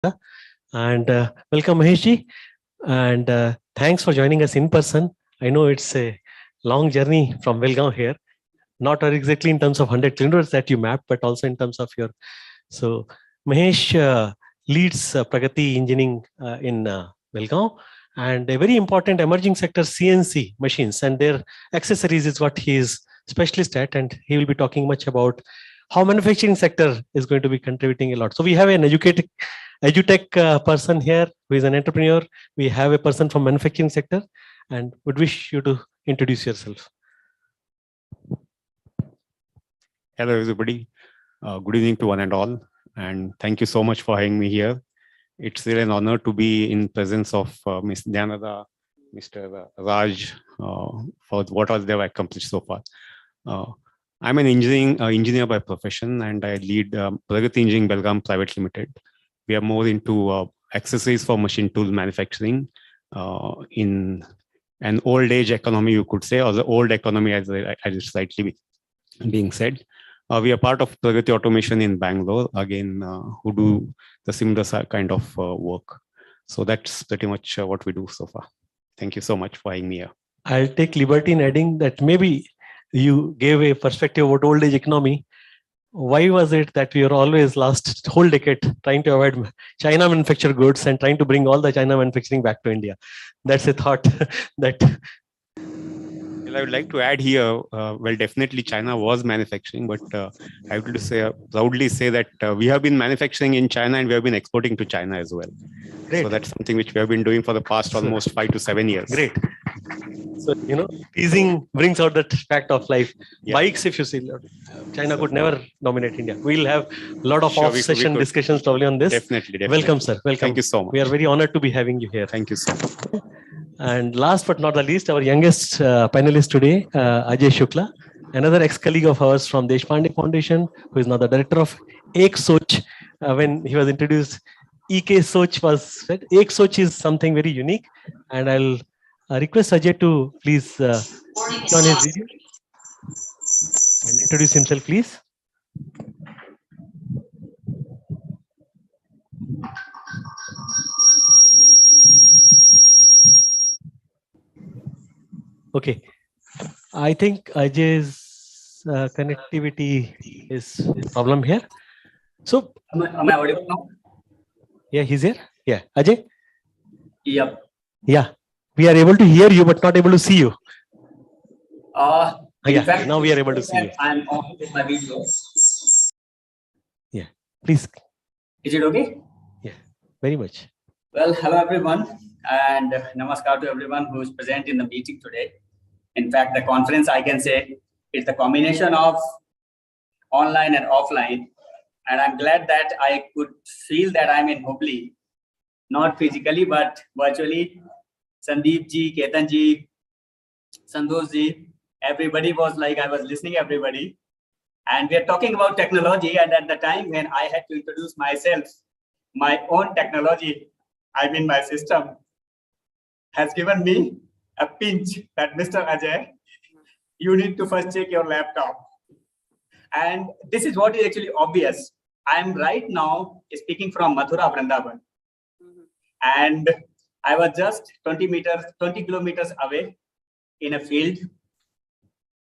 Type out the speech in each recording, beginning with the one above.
And welcome Maheshji, and thanks for joining us in person. I know it's a long journey from Belgaum here, not exactly in terms of 100 kilometers that you mapped, but also in terms of your. So Mahesh leads Pragati Engineering in Belgaum, and a very important emerging sector, CNC machines and their accessories is what he is specialist at, and he will be talking much about how manufacturing sector is going to be contributing a lot. So we have an edutech person here who is an entrepreneur. We have a person from manufacturing sector, and would wish you to introduce yourself. Hello, everybody. Good evening to one and all, and thank you so much for having me here. It's really an honor to be in presence of Ms. Dhanada, Mr. Raj, for what all they've accomplished so far. I'm an engineer by profession, and I lead Pragati Engineering Belgaum Private Limited. We are more into accessories for machine tool manufacturing in an old age economy, you could say, or the old economy as it's slightly being said. We are part of Pragati Automation in Bangalore, again, who do the similar kind of work. So that's pretty much what we do so far. Thank you so much for having me here. I'll take liberty in adding that maybe you gave a perspective about old age economy. Why was it that we were always last whole decade trying to avoid China manufactured goods and trying to bring all the China manufacturing back to India? That's a thought that. Well, I would like to add here, well, definitely China was manufacturing, but I have to proudly say that we have been manufacturing in China and we have been exporting to China as well. Great. So that's something which we have been doing for the past almost 5 to 7 years. Great. So, teasing brings out that fact of life. Yeah. Bikes, if you see, China could never dominate India. We'll have a lot of off-session discussions probably on this. Definitely. Welcome, sir. Welcome. Thank you so much. We are very honored to be having you here. Thank you so much. And last but not the least, our youngest panelist today, Ajay Shukla, another ex-colleague of ours from Deshpande Foundation, who is now the director of IACC Soch. When he was introduced, EK Soch was said. IACC Soch is something very unique, and I'll request Ajay to please turn his video and introduce himself, please. Okay, I think Ajay's connectivity is a problem here. So, am I audible now? Yeah, he's here. Yeah, Ajay. Yep. Yeah, we are able to hear you, but not able to see you. In fact, now we are able to see you. I'm on with my video. Yeah, please. Is it okay? Yeah, very much. Well, hello everyone, and namaskar to everyone who is present in the meeting today. In fact, the conference, I can say, is the combination of online and offline, and I'm glad that I could feel that I'm in Hubli, not physically but virtually. Sandeep ji, Ketan ji, Santosh ji, everybody was like, I was listening everybody, and we are talking about technology. And at the time when I had to introduce myself, my own technology, I mean my system, has given me a pinch that Mr. Ajay, you need to first check your laptop. And this is what is actually obvious. I'm right now speaking from Mathura, Vrindavan. And I was just 20 kilometers away in a field.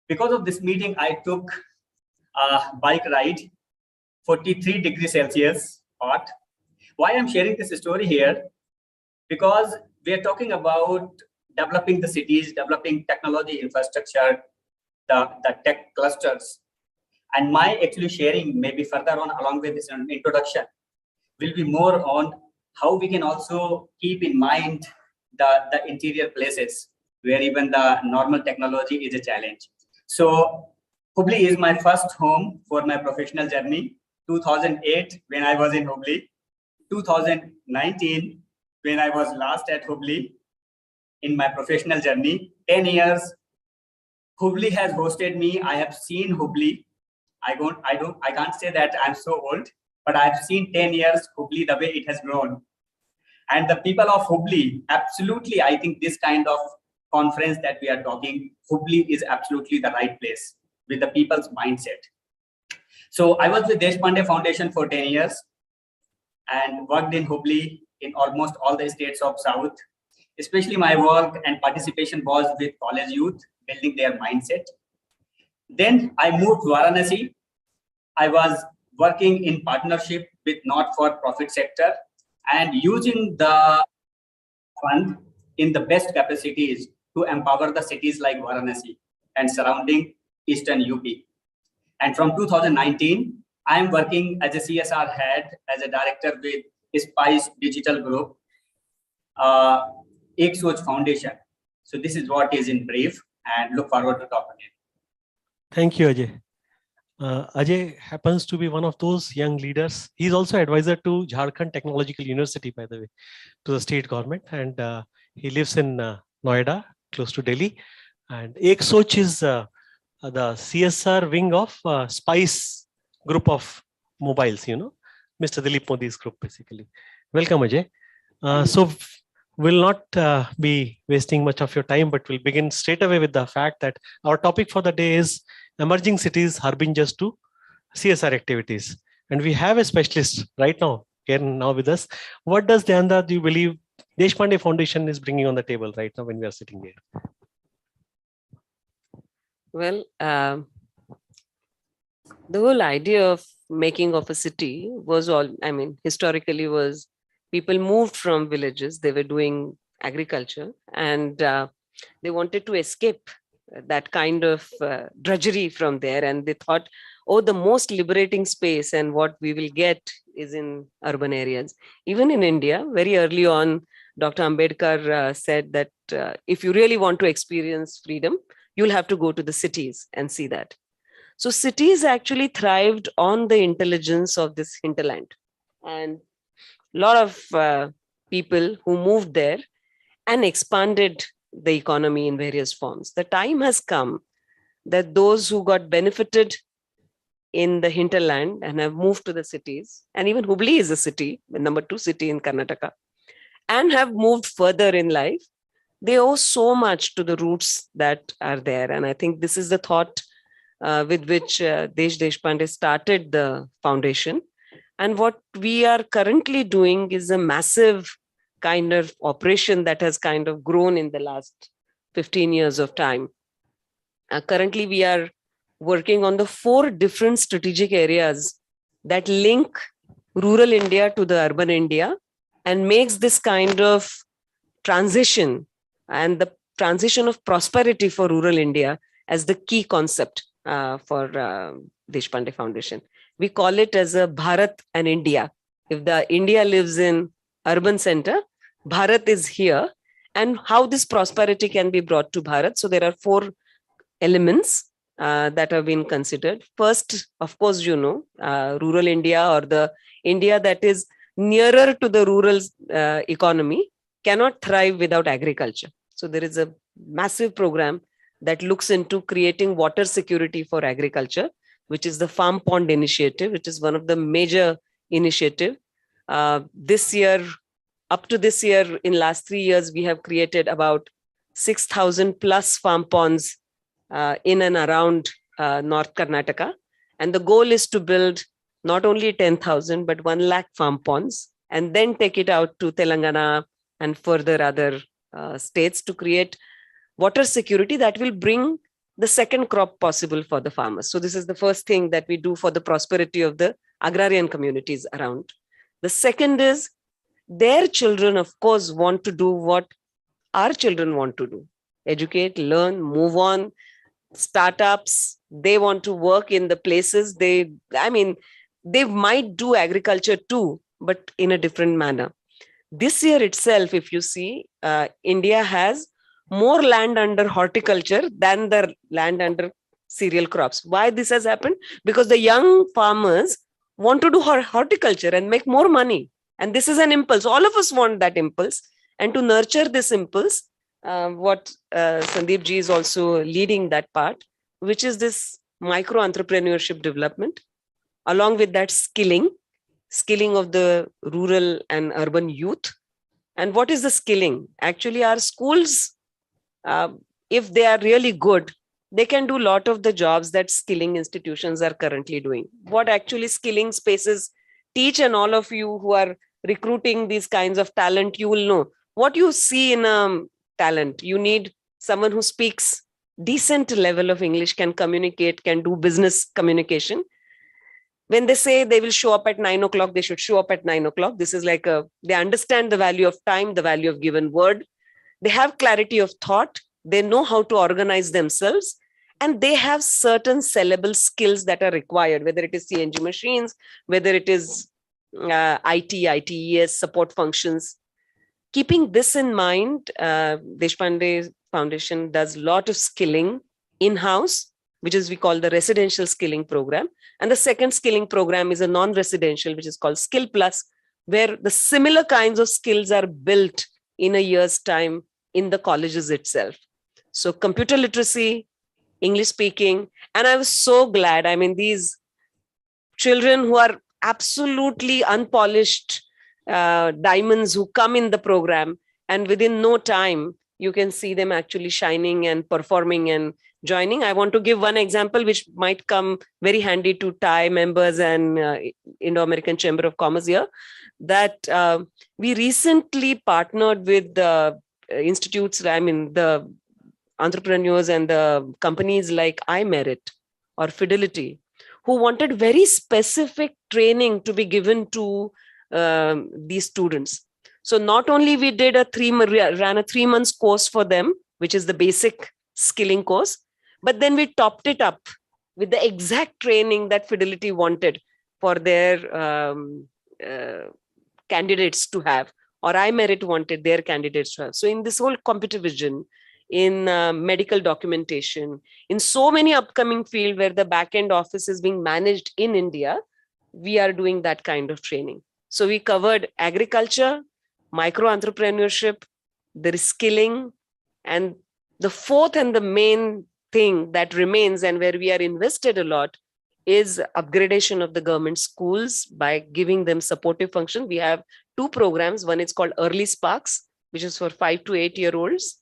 Because of this meeting, I took a bike ride, 43 degrees Celsius hot. Why I'm sharing this story here? Because we are talking about developing the cities, developing technology infrastructure, the tech clusters. And my actually sharing maybe further on along with this introduction will be more on how we can also keep in mind the interior places where even the normal technology is a challenge. So Hubli is my first home for my professional journey. 2008 when I was in Hubli, 2019 when I was last at Hubli in my professional journey. 10 years Hubli has hosted me. I have seen Hubli. I can't say that I'm so old, but I've seen 10 years Hubli, the way it has grown. And the people of Hubli, absolutely, I think this kind of conference that we are talking, Hubli is absolutely the right place with the people's mindset. So I was with Deshpande Foundation for 10 years. and worked in Hubli in almost all the states of South. Especially my work and participation was with college youth, building their mindset. Then I moved to Varanasi. I was working in partnership with not-for-profit sector and using the fund in the best capacities to empower the cities like Varanasi and surrounding Eastern UP. And from 2019, I am working as a CSR head, as a director with Spice Digital Group, IACC Foundation. So this is what is in brief, and look forward to talking to you. Thank you, Ajay. Ajay happens to be one of those young leaders. He's also advisor to Jharkhand Technological University, by the way, to the state government. And he lives in Noida, close to Delhi. And IACC is the CSR wing of Spice group of mobiles, Mr. Dilip Modi's group, basically. Welcome, Ajay. So we'll not be wasting much of your time, but we'll begin straight away with the fact that our topic for the day is emerging cities harbingers to CSR activities. And we have a specialist right now here now with us. What does Dhyanda, do you believe Deshpande Foundation is bringing on the table right now when we are sitting here? Well, the whole idea of making of a city was historically was people moved from villages, they were doing agriculture, and they wanted to escape that kind of drudgery from there. And they thought, oh, the most liberating space and what we will get is in urban areas. Even in India, very early on, Dr. Ambedkar said that if you really want to experience freedom, you'll have to go to the cities and see that. So cities actually thrived on the intelligence of this hinterland. And a lot of people who moved there and expanded the economy in various forms. The time has come that those who got benefited in the hinterland and have moved to the cities, and even Hubli is a city, the number 2 city in Karnataka, and have moved further in life, they owe so much to the roots that are there. And I think this is the thought with which Desh Deshpande started the foundation. And what we are currently doing is a massive kind of operation that has kind of grown in the last 15 years of time. Currently, we are working on the 4 different strategic areas that link rural India to the urban India and makes this kind of transition and the transition of prosperity for rural India as the key concept for Deshpande Foundation. We call it as a Bharat and India. If the India lives in urban center, Bharat is here, and how this prosperity can be brought to Bharat. So there are 4 elements that have been considered. First, of course, rural India, or the India that is nearer to the rural economy, cannot thrive without agriculture. So there is a massive program that looks into creating water security for agriculture, which is the Farm Pond Initiative, which is one of the major initiatives. This year, up to this year, in last 3 years, we have created about 6,000 plus farm ponds in and around North Karnataka. And the goal is to build not only 10,000, but 1 lakh farm ponds, and then take it out to Telangana and further other states to create water security that will bring the second crop possible for the farmers. So this is the first thing that we do for the prosperity of the agrarian communities around. The second is their children, of course, want to do what our children want to do. Educate, learn, move on, startups. They want to work in the places they might do agriculture too, but in a different manner. This year itself, if you see, India has more land under horticulture than the land under cereal crops. Why this has happened? Because the young farmers want to do horticulture and make more money. And this is an impulse. All of us want that impulse. And to nurture this impulse, what Sandeep ji is also leading that part, which is this micro-entrepreneurship development, along with that skilling of the rural and urban youth. And what is the skilling? Actually, our schools, if they are really good, they can do a lot of the jobs that skilling institutions are currently doing. What actually skilling spaces teach, and all of you who are recruiting these kinds of talent, you will know what you see in talent. You need someone who speaks decent level of English, can communicate, can do business communication. When they say they will show up at 9 o'clock, they should show up at 9 o'clock. This is like they understand the value of time, the value of given word. They have clarity of thought. They know how to organize themselves. And they have certain sellable skills that are required, whether it is CNG machines, whether it is IT, ITES, support functions. Keeping this in mind, Deshpande Foundation does a lot of skilling in-house, which is we call the residential skilling program. And the second skilling program is a non-residential, which is called Skill Plus, where the similar kinds of skills are built in a year's time in the colleges itself. So computer literacy, English speaking, and I was so glad. I mean, these children who are absolutely unpolished diamonds who come in the program, and within no time, you can see them actually shining and performing and joining. I want to give one example which might come very handy to TAI members and Indo-American Chamber of Commerce here, that we recently partnered with the institutes, I mean, the entrepreneurs and the companies like iMerit or Fidelity, who wanted very specific training to be given to these students. So not only we did ran a 3 months course for them, which is the basic skilling course, but then we topped it up with the exact training that Fidelity wanted for their candidates to have, or iMerit wanted their candidates to have. So in this whole computer vision, in medical documentation, in so many upcoming fields where the back-end office is being managed in India, we are doing that kind of training. So we covered agriculture, micro-entrepreneurship, the skilling, and the fourth and the main thing that remains and where we are invested a lot is upgradation of the government schools by giving them supportive function. We have 2 programs. One is called Early Sparks, which is for 5 to 8 year olds.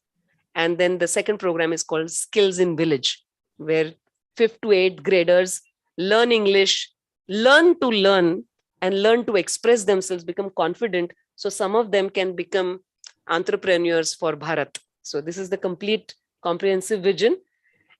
And then the second program is called Skills in Village, where 5th to 8th graders learn English, learn to learn, and learn to express themselves, become confident. So some of them can become entrepreneurs for Bharat. So this is the complete comprehensive vision.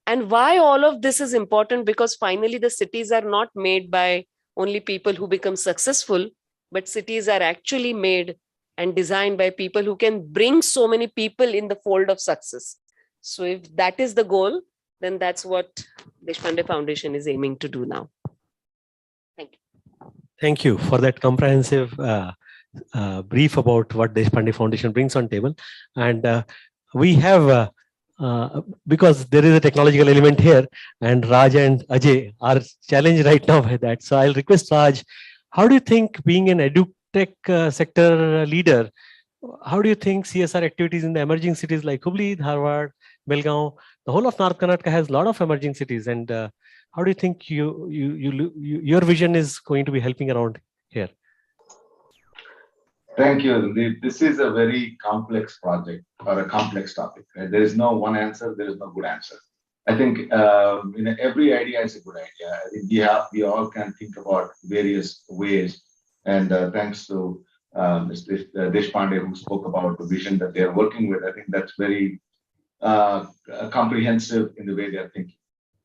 And why all of this is important? Because finally the cities are not made by only people who become successful, but cities are actually made and designed by people who can bring so many people in the fold of success. So if that is the goal, then that's what Deshpande Foundation is aiming to do now. Thank you. Thank you for that comprehensive brief about what Deshpande Foundation brings on table. And we have, because there is a technological element here, and Raj and Ajay are challenged right now by that. So I'll request Raj, how do you think, being an edutech sector leader, how do you think CSR activities in the emerging cities like Hubli, Dharwad, Belgaum, the whole of North Karnataka has a lot of emerging cities, and how do you think your vision is going to be helping around here? Thank you. This is a very complex project or a complex topic. Right? There is no one answer. There is no good answer. I think every idea is a good idea. I think we all can think about various ways. And thanks to Mr. Deshpande, who spoke about the vision that they are working with, I think that's very comprehensive in the way they are thinking.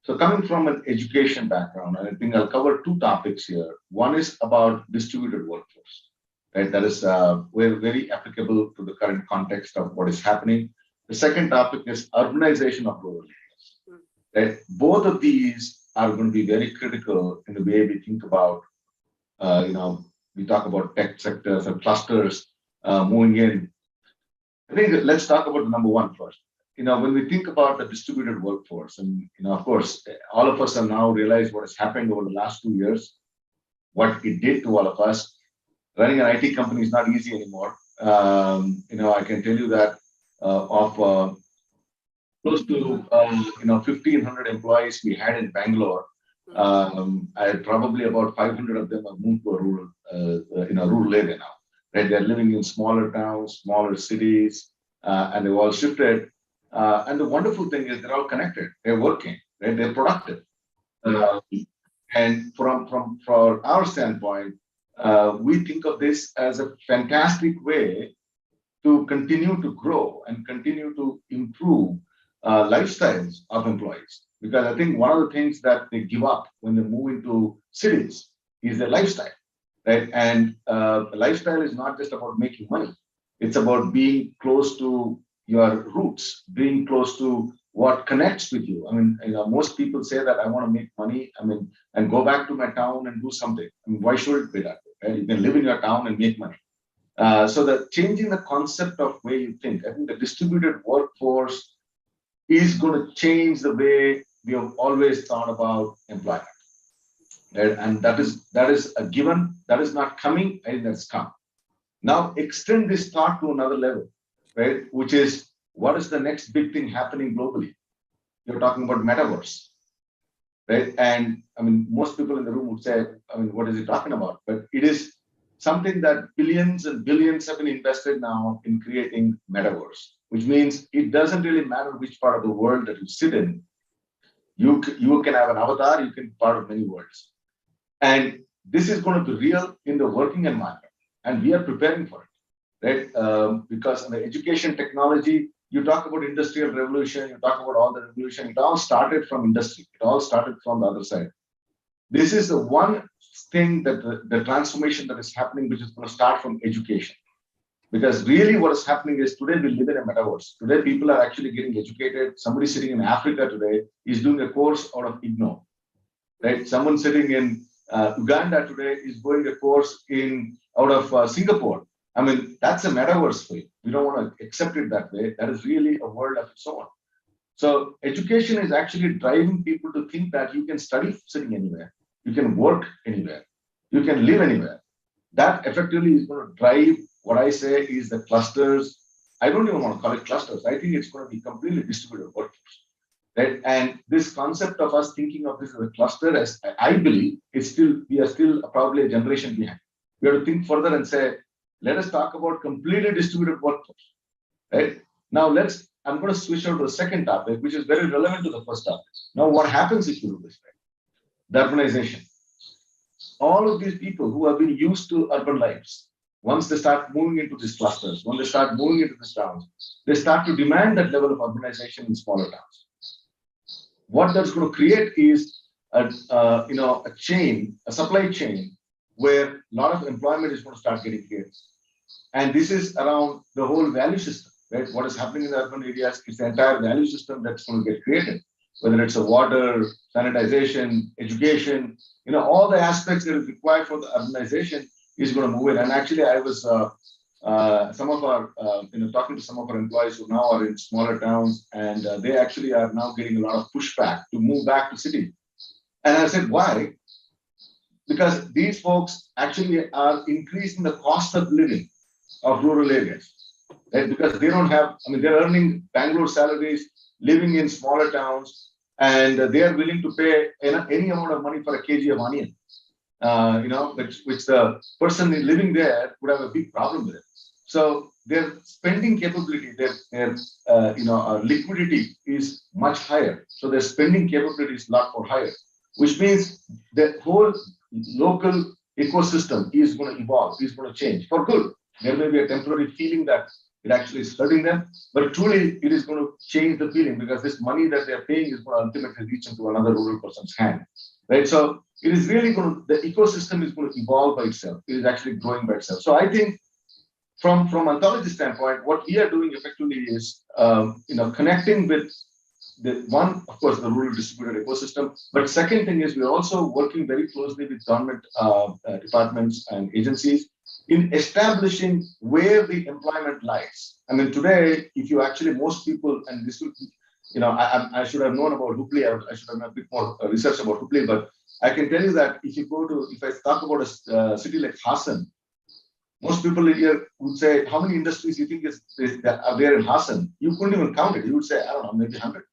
So coming from an education background, I think I'll cover 2 topics here. One is about distributed workforce. Right? That is very applicable to the current context of what is happening. The second topic is urbanization of rural areas. Right? Both of these are going to be very critical in the way we think about, we talk about tech sectors and clusters moving in. I think let's talk about number 1 first. When we think about the distributed workforce, and of course, all of us have now realized what has happened over the last 2 years, what it did to all of us. Running an IT company is not easy anymore. I can tell you that of close to 1,500 employees we had in Bangalore, probably about 500 of them have moved to a rural area now. Right? They're living in smaller towns, smaller cities, and they've all shifted. And the wonderful thing is they're all connected. They're working. Right? They're productive. And from our standpoint, we think of this as a fantastic way to continue to grow and continue to improve lifestyles of employees. Because I think one of the things that they give up when they move into cities is their lifestyle, right? And lifestyle is not just about making money. It's about being close to your roots, being close to what connects with you. I mean, most people say that I want to make money, and go back to my town and do something. I mean, why should it be that way? Right? You can live in your town and make money. So that changing the concept of way you think, I think the distributed workforce is going to change the way we have always thought about employment. Right? And that is a given. That is not coming. I think that's come. Now extend this thought to another level, right? Which is, what is the next big thing happening globally? You're talking about metaverse, right? And I mean, most people in the room would say, I mean, what is he talking about? But it is something that billions and billions have been invested now in creating metaverse, which means it doesn't really matter which part of the world that you sit in. You can have an avatar, you can be part of many worlds. And this is going to be real in the working environment. And we are preparing for it, right? Because in the education technology, you talk about industrial revolution, you talk about all the revolution, it all started from industry. It all started from the other side. This is the one thing that the transformation that is happening, which is going to start from education. Because really what is happening is today we live in a metaverse. Today people are actually getting educated. Somebody sitting in Africa today is doing a course out of IGNO, right? Someone sitting in Uganda today is going a course out of Singapore. I mean, that's a metaverse for you. We don't want to accept it that way. That is really a world of its own. So education is actually driving people to think that you can study sitting anywhere. You can work anywhere. You can live anywhere. That effectively is going to drive what I say is the clusters. I don't even want to call it clusters. I think it's going to be completely distributed workforce. Right? And this concept of us thinking of this as a cluster, as I believe, we are still probably a generation behind. We have to think further and say, let us talk about completely distributed workforce. Right? Now I'm going to switch over to the second topic, which is very relevant to the first topic. Now, what happens if you do this? Right? The urbanization. All of these people who have been used to urban lives, once they start moving into these clusters, when they start moving into these towns, they start to demand that level of urbanization in smaller towns. What that's going to create is a supply chain where a lot of employment is going to start getting created. And this is around the whole value system, right? What is happening in the urban areas is the entire value system that's going to get created, whether it's a water, sanitization, education, all the aspects that is required for the urbanization is going to move in. And actually, I was talking to some of our employees who now are in smaller towns, and they actually are now getting a lot of pushback to move back to city. And I said, why? Because these folks actually are increasing the cost of living of rural areas, right? Because they don't have, they're earning Bangalore salaries, living in smaller towns, and they are willing to pay any amount of money for a kg of onion, which the person living there would have a big problem with it. So their spending capability, their liquidity is much higher. So their spending capability is a lot more higher, which means the whole local ecosystem is going to evolve, is going to change for good. There may be a temporary feeling that it actually is hurting them, but truly it is going to change the feeling, because this money that they're paying is going to ultimately reach into another rural person's hand, right? So it is really the ecosystem is going to evolve by itself. It is actually growing by itself. So I think from ontology standpoint, what we are doing effectively is, connecting with of course, the rural distributed ecosystem. But second thing is, we're also working very closely with government departments and agencies in establishing where the employment lies. Today, if you actually, most people, and this will, I should have known about Hubli, I should have done a bit more research about Hubli, but I can tell you that if I talk about a city like Hassan, most people here would say, how many industries you think are there in Hassan? You couldn't even count it. You would say, I don't know, maybe 100.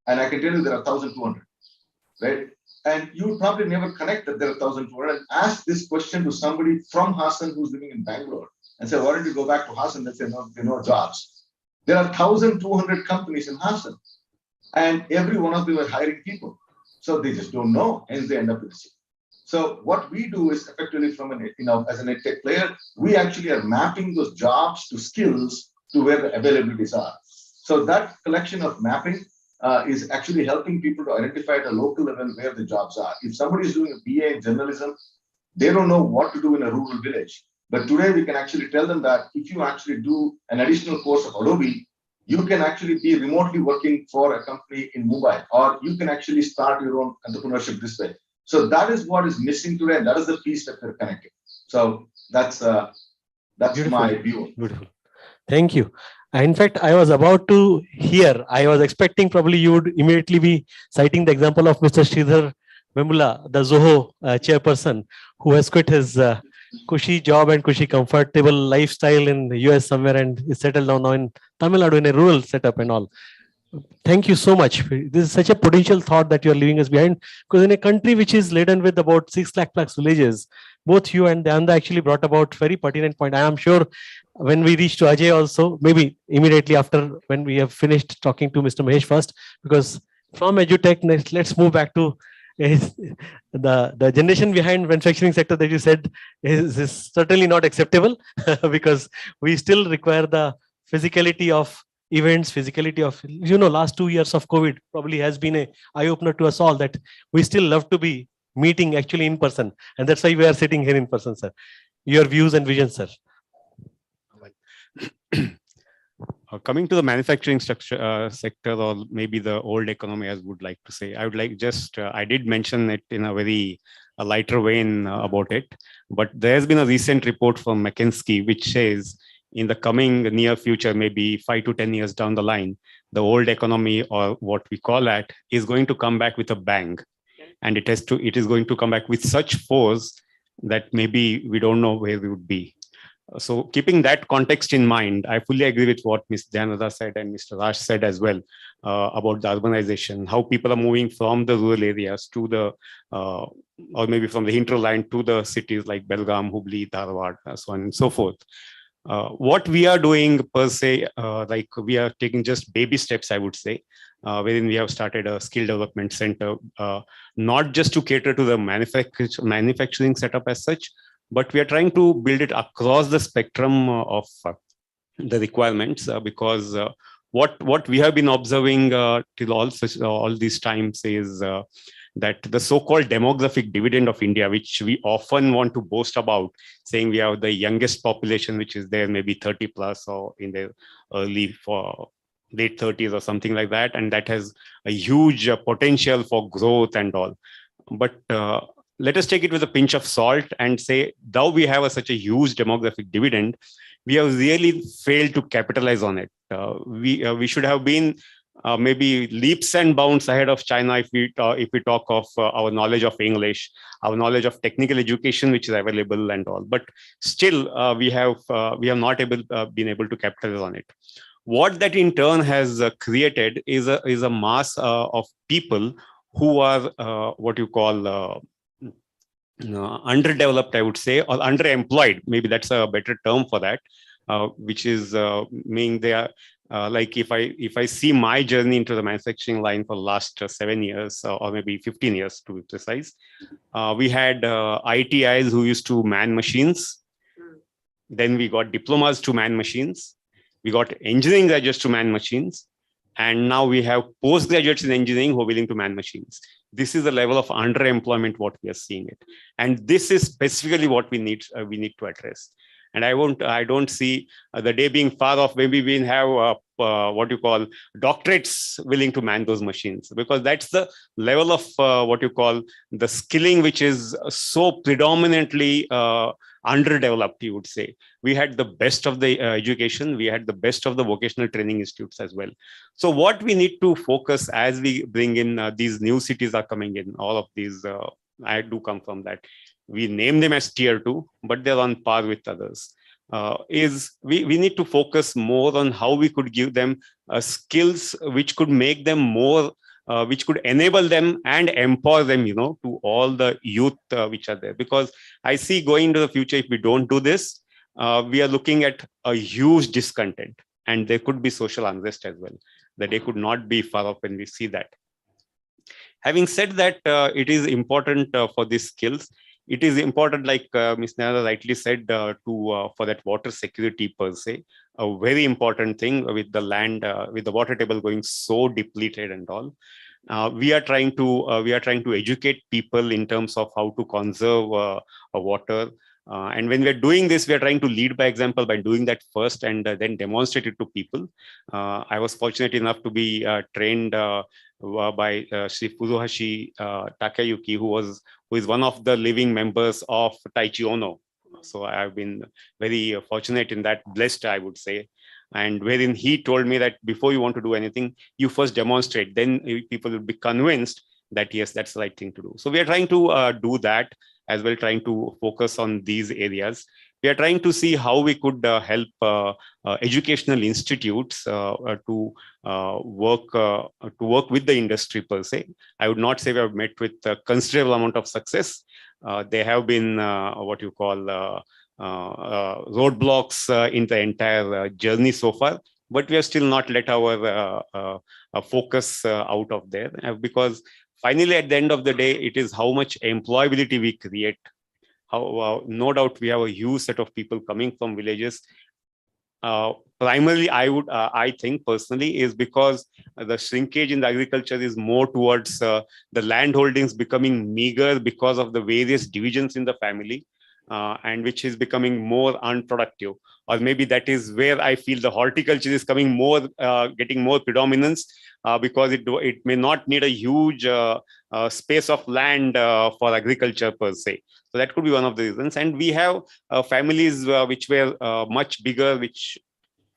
And I can tell you there are 1,200, right? And you would probably never connect that there are 1,200 and ask this question to somebody from Hassan who's living in Bangalore and say, why don't you go back to Hassan? They say, no, there are no jobs. There are 1,200 companies in Hassan, and every one of them are hiring people. So they just don't know, hence they end up in the city. So what we do is effectively from an, as an EdTech player, we actually are mapping those jobs to skills to where the availabilities are. So that collection of mapping is actually helping people to identify at a local level where the jobs are. If somebody is doing a BA in journalism, they don't know what to do in a rural village. But today we can actually tell them that if you actually do an additional course of Adobe, you can actually be remotely working for a company in Mumbai, or you can actually start your own entrepreneurship this way. So that is what is missing today, and that is the piece that we're connecting. So that's Beautiful. my view. Beautiful. Thank you. In fact, I was about to hear, I was expecting probably you would immediately be citing the example of Mr. Sridhar Vemula, the Zoho chairperson, who has quit his cushy job and cushy comfortable lifestyle in the US somewhere and is settled down now in Tamil Nadu in a rural setup and all. Thank you so much. This is such a potential thought that you're leaving us behind, because in a country which is laden with about 6 lakh plus villages, both you and Danda actually brought about very pertinent point. I am sure when we reach to Ajay also, maybe immediately after when we have finished talking to Mr. Mahesh first, because from EduTech, let's move back to the generation behind manufacturing sector that you said is certainly not acceptable because we still require the physicality of events, physicality of, last 2 years of COVID probably has been a eye-opener to us all that we still love to be meeting actually in person. And that's why we are sitting here in person, sir. Your views and visions, sir. Coming to the manufacturing sector, or maybe the old economy, as would like to say, I would like I did mention it in a very lighter vein about it, but there has been a recent report from McKinsey which says in the coming near future, maybe 5 to 10 years down the line, the old economy, or what we call that, is going to come back with a bang. And it is going to come back with such force that maybe we don't know where we would be. So keeping that context in mind, I fully agree with what Ms. Janada said and Mr. Raj said as well about the urbanization, how people are moving from the rural areas to the, or maybe from the hinterland to the cities like Belgaum, Hubli, Dharwad, so on and so forth. What we are doing per se, like we are taking just baby steps, I would say, wherein we have started a skill development center, not just to cater to the manufacturing setup as such, but we are trying to build it across the spectrum of the requirements, because what we have been observing till all these times is that the so-called demographic dividend of India, which we often want to boast about, saying we have the youngest population, which is there maybe 30 plus or in the late 30s or something like that, and that has a huge potential for growth and all. But let us take it with a pinch of salt and say, though we have such a huge demographic dividend, we have really failed to capitalize on it. We should have been maybe leaps and bounds ahead of China if we talk of our knowledge of English, our knowledge of technical education, which is available and all. But still, we have not been able to capitalize on it. What that in turn has created is a mass of people who are what you call underdeveloped, I would say, or underemployed. Maybe that's a better term for that, which is meaning they are like if I see my journey into the manufacturing line for the last 7 years or maybe 15 years to be precise, we had ITIs who used to man machines. Then we got diplomas to man machines. We got engineering graduates to man machines. And now we have postgraduates in engineering who are willing to man machines. This is the level of underemployment what we are seeing it, and this is specifically what we need to address. And I don't see the day being far off. Maybe we have what you call doctorates willing to man those machines, because that's the level of what you call the skilling, which is so predominantly underdeveloped, you would say. We had the best of the education. We had the best of the vocational training institutes as well. So what we need to focus as we bring in these new cities are coming in, all of these, I do come from that. We name them as tier 2, but they're on par with others. Is we need to focus more on how we could give them skills which could make them more, which could enable them and empower them, to all the youth which are there. Because I see going into the future, if we don't do this, we are looking at a huge discontent, and there could be social unrest as well. The day could not be far off when we see that. Having said that, it is important for these skills. It is important, like Ms. Nara rightly said, for that water security per se, a very important thing with the land, with the water table going so depleted and all. We are trying to educate people in terms of how to conserve water. And when we're doing this, we're trying to lead by example by doing that first and then demonstrate it to people. I was fortunate enough to be trained by Sri Furuhashi Takayuki, who is one of the living members of Taichi Ono. So I've been very fortunate in that, blessed, I would say. And wherein he told me that before you want to do anything, you first demonstrate, then people will be convinced that yes, that's the right thing to do. So we are trying to do that as well, trying to focus on these areas. We are trying to see how we could help educational institutes to work with the industry per se. I would not say we have met with a considerable amount of success. There have been what you call roadblocks in the entire journey so far, but we have still not let our focus out of there, because finally at the end of the day, it is how much employability we create. How no doubt we have a huge set of people coming from villages. Primarily, I think personally is because the shrinkage in the agriculture is more towards the land holdings becoming meager because of the various divisions in the family. And which is becoming more unproductive, or maybe that is where I feel the horticulture is coming more, getting more predominance, because it may not need a huge space of land for agriculture per se. So that could be one of the reasons. And we have families which were much bigger, which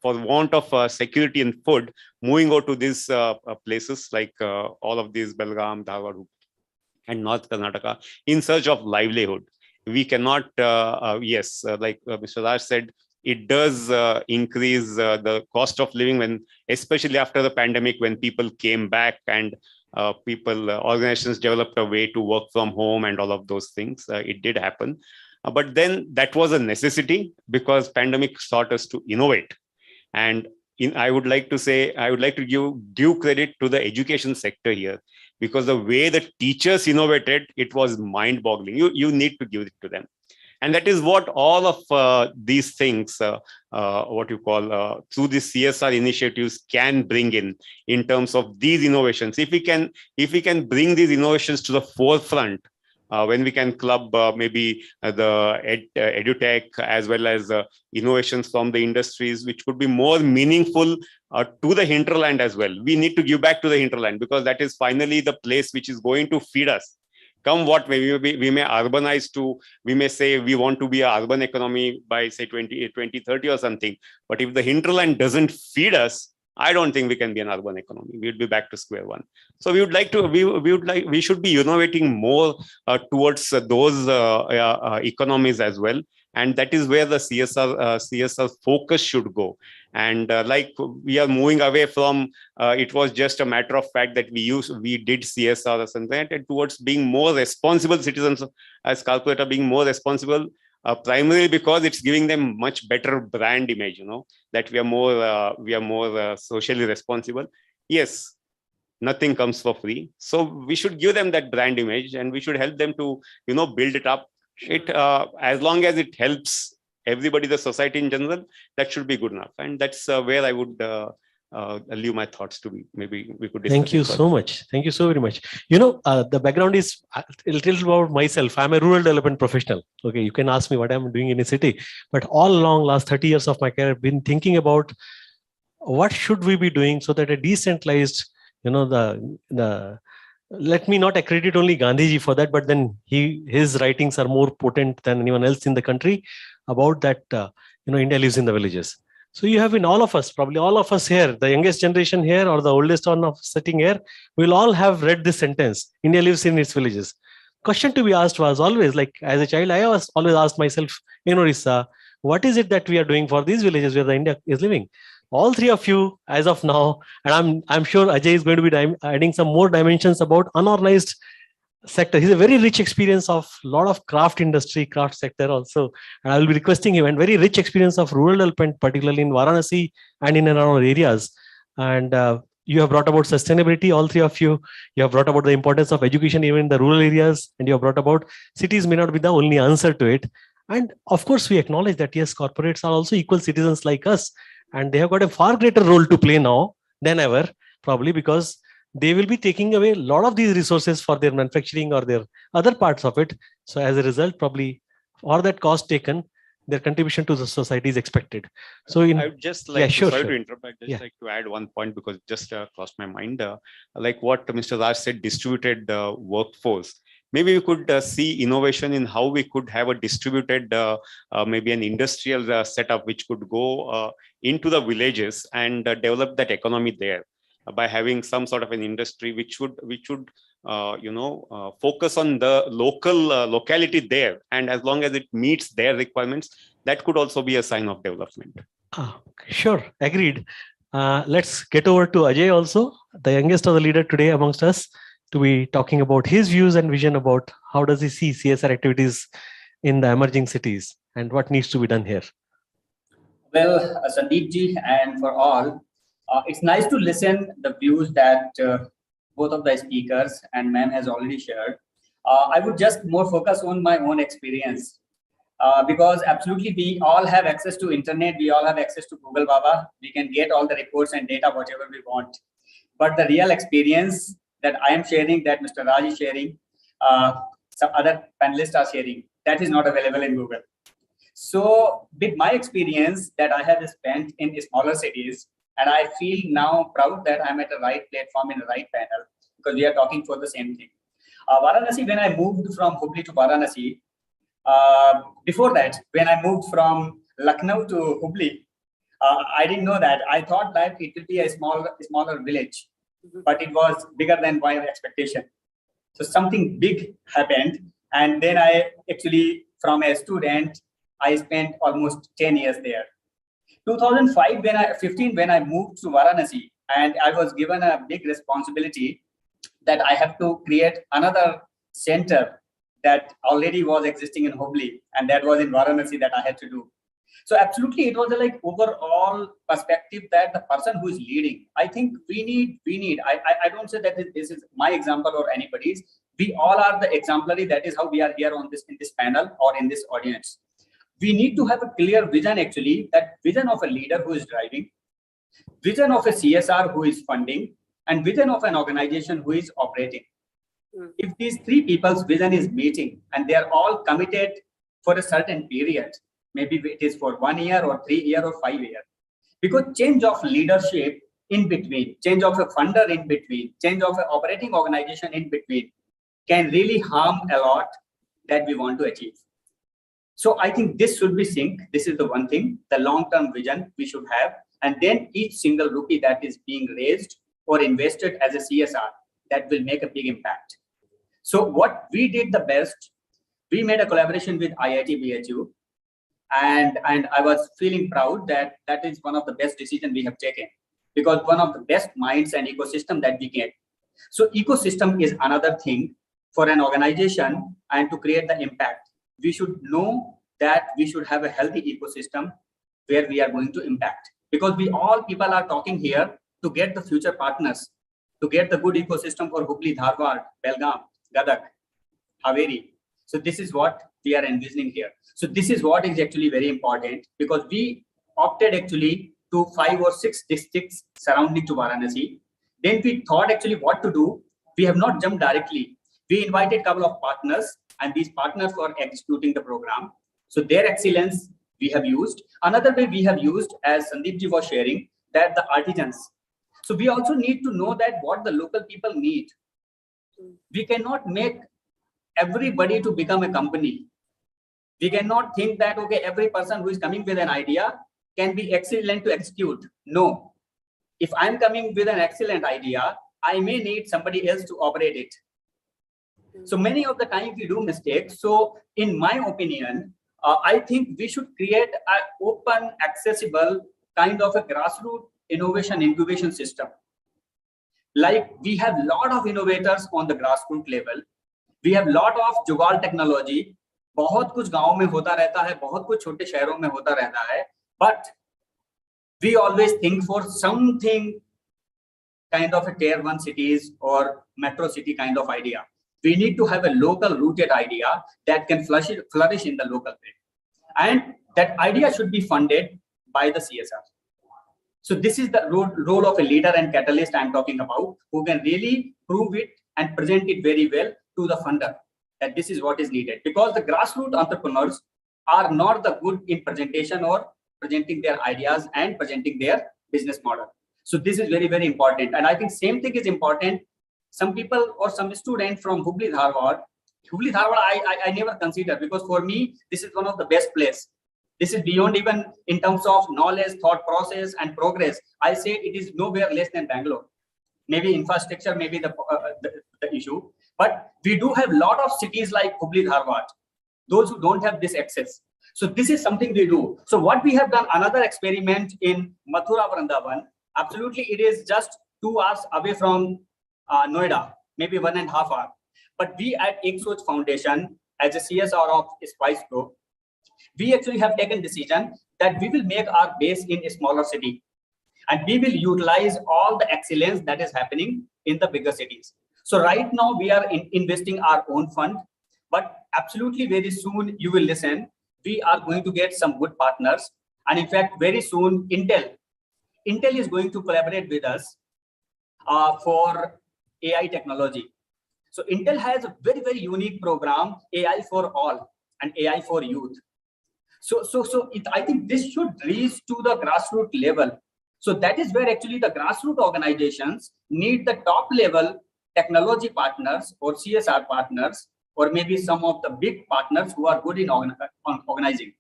for want of security and food, moving out to these places like all of these Belgaum, Dharwad, and North Karnataka in search of livelihood. We cannot, like Mr. Raj said, it does increase the cost of living when, especially after the pandemic, when people came back and organizations developed a way to work from home and all of those things. It did happen. But then that was a necessity because pandemic taught us to innovate. And I would like to give due credit to the education sector here, because the way the teachers innovated, it was mind-boggling. You need to give it to them. And that is what all of these things, what you call through the CSR initiatives can bring in terms of these innovations. If we can bring these innovations to the forefront, when we can club maybe the edutech as well as innovations from the industries, which could be more meaningful to the hinterland as well. We need to give back to the hinterland, because that is finally the place which is going to feed us. Come what may, we may urbanize to, we may say we want to be an urban economy by say 2030 or something. But if the hinterland doesn't feed us, I don't think we can be an urban economy. We'll be back to square one. So we should be innovating more towards those economies as well. And that is where the CSR focus should go. And like we are moving away from, it was just a matter of fact that we did CSR or something, and towards being more responsible citizens as corporate, being more responsible. Primarily because it's giving them much better brand image, that we are more socially responsible. Yes, nothing comes for free. So we should give them that brand image, and we should help them to, build it up. As long as it helps everybody, the society in general, that should be good enough. And that's where I would leave my thoughts to be. Maybe we could discuss. Thank you so much. Thank you so very much. The background is a little about myself. I'm a rural development professional. Okay, you can ask me what I'm doing in a city, but all along last 30 years of my career, I've been thinking about what should we be doing so that a decentralized, let me not accredit only Gandhiji for that, but then his writings are more potent than anyone else in the country about that, India lives in the villages. So you have in all of us, probably all of us here, the youngest generation here or the oldest one of sitting here, we'll all have read this sentence, India lives in its villages. Question to be asked was always, like as a child, I always asked myself, Rissa, what is it that we are doing for these villages where the India is living? All three of you, as of now, and I'm sure Ajay is going to be adding some more dimensions about unorganized sector. He's a very rich experience of a lot of craft sector also. And I will be requesting him, and very rich experience of rural development, particularly in Varanasi and in and around areas. And you have brought about sustainability, all three of you. You have brought about the importance of education even in the rural areas, and you have brought about cities may not be the only answer to it. And of course, we acknowledge that yes, corporates are also equal citizens like us, and they have got a far greater role to play now than ever, probably because they will be taking away a lot of these resources for their manufacturing or their other parts of it. So as a result, probably for that cost taken, their contribution to the society is expected. So I would just like sure, sorry sure. to interrupt. I'd just Yeah. like to add one point because just crossed my mind. Like what Mr. Raj said, distributed workforce. Maybe we could see innovation in how we could have a distributed, maybe an industrial setup which could go into the villages and develop that economy there by having some sort of an industry which would focus on the local locality there, and as long as it meets their requirements, that could also be a sign of development. Sure, agreed. Let's get over to Ajay also, the youngest of the leader today amongst us, to be talking about his views and vision about how does he see CSR activities in the emerging cities and what needs to be done here. Well, Sandeep ji, and for all, it's nice to listen the views that both of the speakers and ma'am has already shared. I would just more focus on my own experience because absolutely we all have access to internet, we all have access to Google Baba, we can get all the reports and data whatever we want. But the real experience that I am sharing, that Mr. Raj is sharing, some other panelists are sharing, that is not available in Google. So with my experience that I have spent in smaller cities, and I feel now proud that I'm at the right platform in the right panel because we are talking for the same thing. Varanasi, when I moved from Hubli to Varanasi, before that, when I moved from Lucknow to Hubli, I didn't know that. I thought that it would be a smaller village, but it was bigger than my expectation. So something big happened. And then I actually, from a student, I spent almost 10 years there. 2005, when I moved to Varanasi, and I was given a big responsibility that I have to create another center that already was existing in Hubli, and that was in Varanasi that I had to do. So absolutely, it was a like overall perspective that the person who is leading, I think we need. I don't say that this is my example or anybody's. We all are the exemplary. That is how we are here on in this panel or in this audience. We need to have a clear vision, actually, that vision of a leader who is driving, vision of a CSR who is funding, and vision of an organization who is operating. If these three people's vision is meeting and they are all committed for a certain period, maybe it is for 1 year or 3 years or 5 years, because change of leadership in between, change of a funder in between, change of an operating organization in between can really harm a lot that we want to achieve. So I think this should be synced. This is the one thing, the long-term vision we should have. And then each single rupee that is being raised or invested as a CSR, that will make a big impact. So what we did the best, we made a collaboration with IIT BHU. And I was feeling proud that that is one of the best decisions we have taken, because one of the best minds and ecosystem that we get. So ecosystem is another thing for an organization, and to create the impact, we should know that we should have a healthy ecosystem where we are going to impact, because we all people are talking here to get the future partners, to get the good ecosystem for Hubli, Dharwad, Belgaum, Gadag, Haveri. So this is what we are envisioning here. So this is what is actually very important, because we opted actually to 5 or 6 districts surrounding to Varanasi. Then we thought actually what to do. We have not jumped directly. We invited a couple of partners, and these partners were executing the program. So their excellence we have used. Another way we have used, as Sandeep ji was sharing, that the artisans. So we also need to know that what the local people need. We cannot make everybody to become a company. We cannot think that, okay, every person who is coming with an idea can be excellent to execute. No. If I'm coming with an excellent idea, I may need somebody else to operate it. So many of the time we do mistakes. So in my opinion, I think we should create an open, accessible kind of a grassroots innovation incubation system. Like we have a lot of innovators on the grassroots level. We have a lot of जुगाड़ technology. बहुत कुछ गांव में होता रहता है, बहुत कुछ छोटे शहरों में होता रहता है. But we always think for something kind of a tier 1 cities or metro city kind of idea. We need to have a local rooted idea that can flourish in the local way. And that idea should be funded by the CSR. So this is the role of a leader and catalyst I'm talking about, who can really prove it and present it very well to the funder, that this is what is needed. Because the grassroots entrepreneurs are not the good in presentation or presenting their ideas and presenting their business model. So this is very, very important. And I think same thing is important. Some people or some student from Hubli, Dharwad, I never consider, because for me, this is one of the best place. This is beyond even in terms of knowledge, thought process, and progress. I say it is nowhere less than Bangalore. Maybe infrastructure, maybe the issue. But we do have a lot of cities like Hubli, Dharwad, those who don't have this access. So this is something we do. So what we have done, another experiment in Mathura, Vrindavan, absolutely it is just 2 hours away from Noida, maybe 1.5 hours. But we at IACC Foundation, as a CSR of Spice Group, we actually have taken decision that we will make our base in a smaller city. And we will utilize all the excellence that is happening in the bigger cities. So right now we are investing our own fund, but absolutely very soon you will listen. We are going to get some good partners. And in fact, very soon Intel is going to collaborate with us for AI technology. So Intel has a very, very unique program, AI for all and AI for youth. So I think this should reach to the grassroots level. So that is where actually the grassroots organizations need the top level technology partners or CSR partners, or maybe some of the big partners who are good in organizing.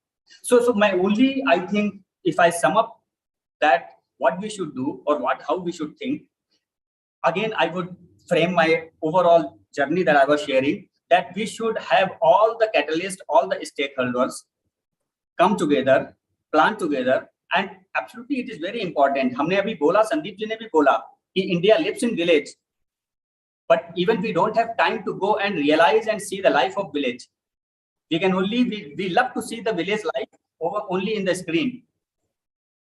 So my only, I think, if I sum up that what we should do or how we should think, again, I would frame my overall journey that I was sharing, that we should have all the catalysts, all the stakeholders come together, plan together, and absolutely it is very important. हमने अभी बोला, संदीप जी ने भी बोला कि India lives in village, but even we don't have time to go and realize and see the life of village. We can only, we love to see the village life only in the screen.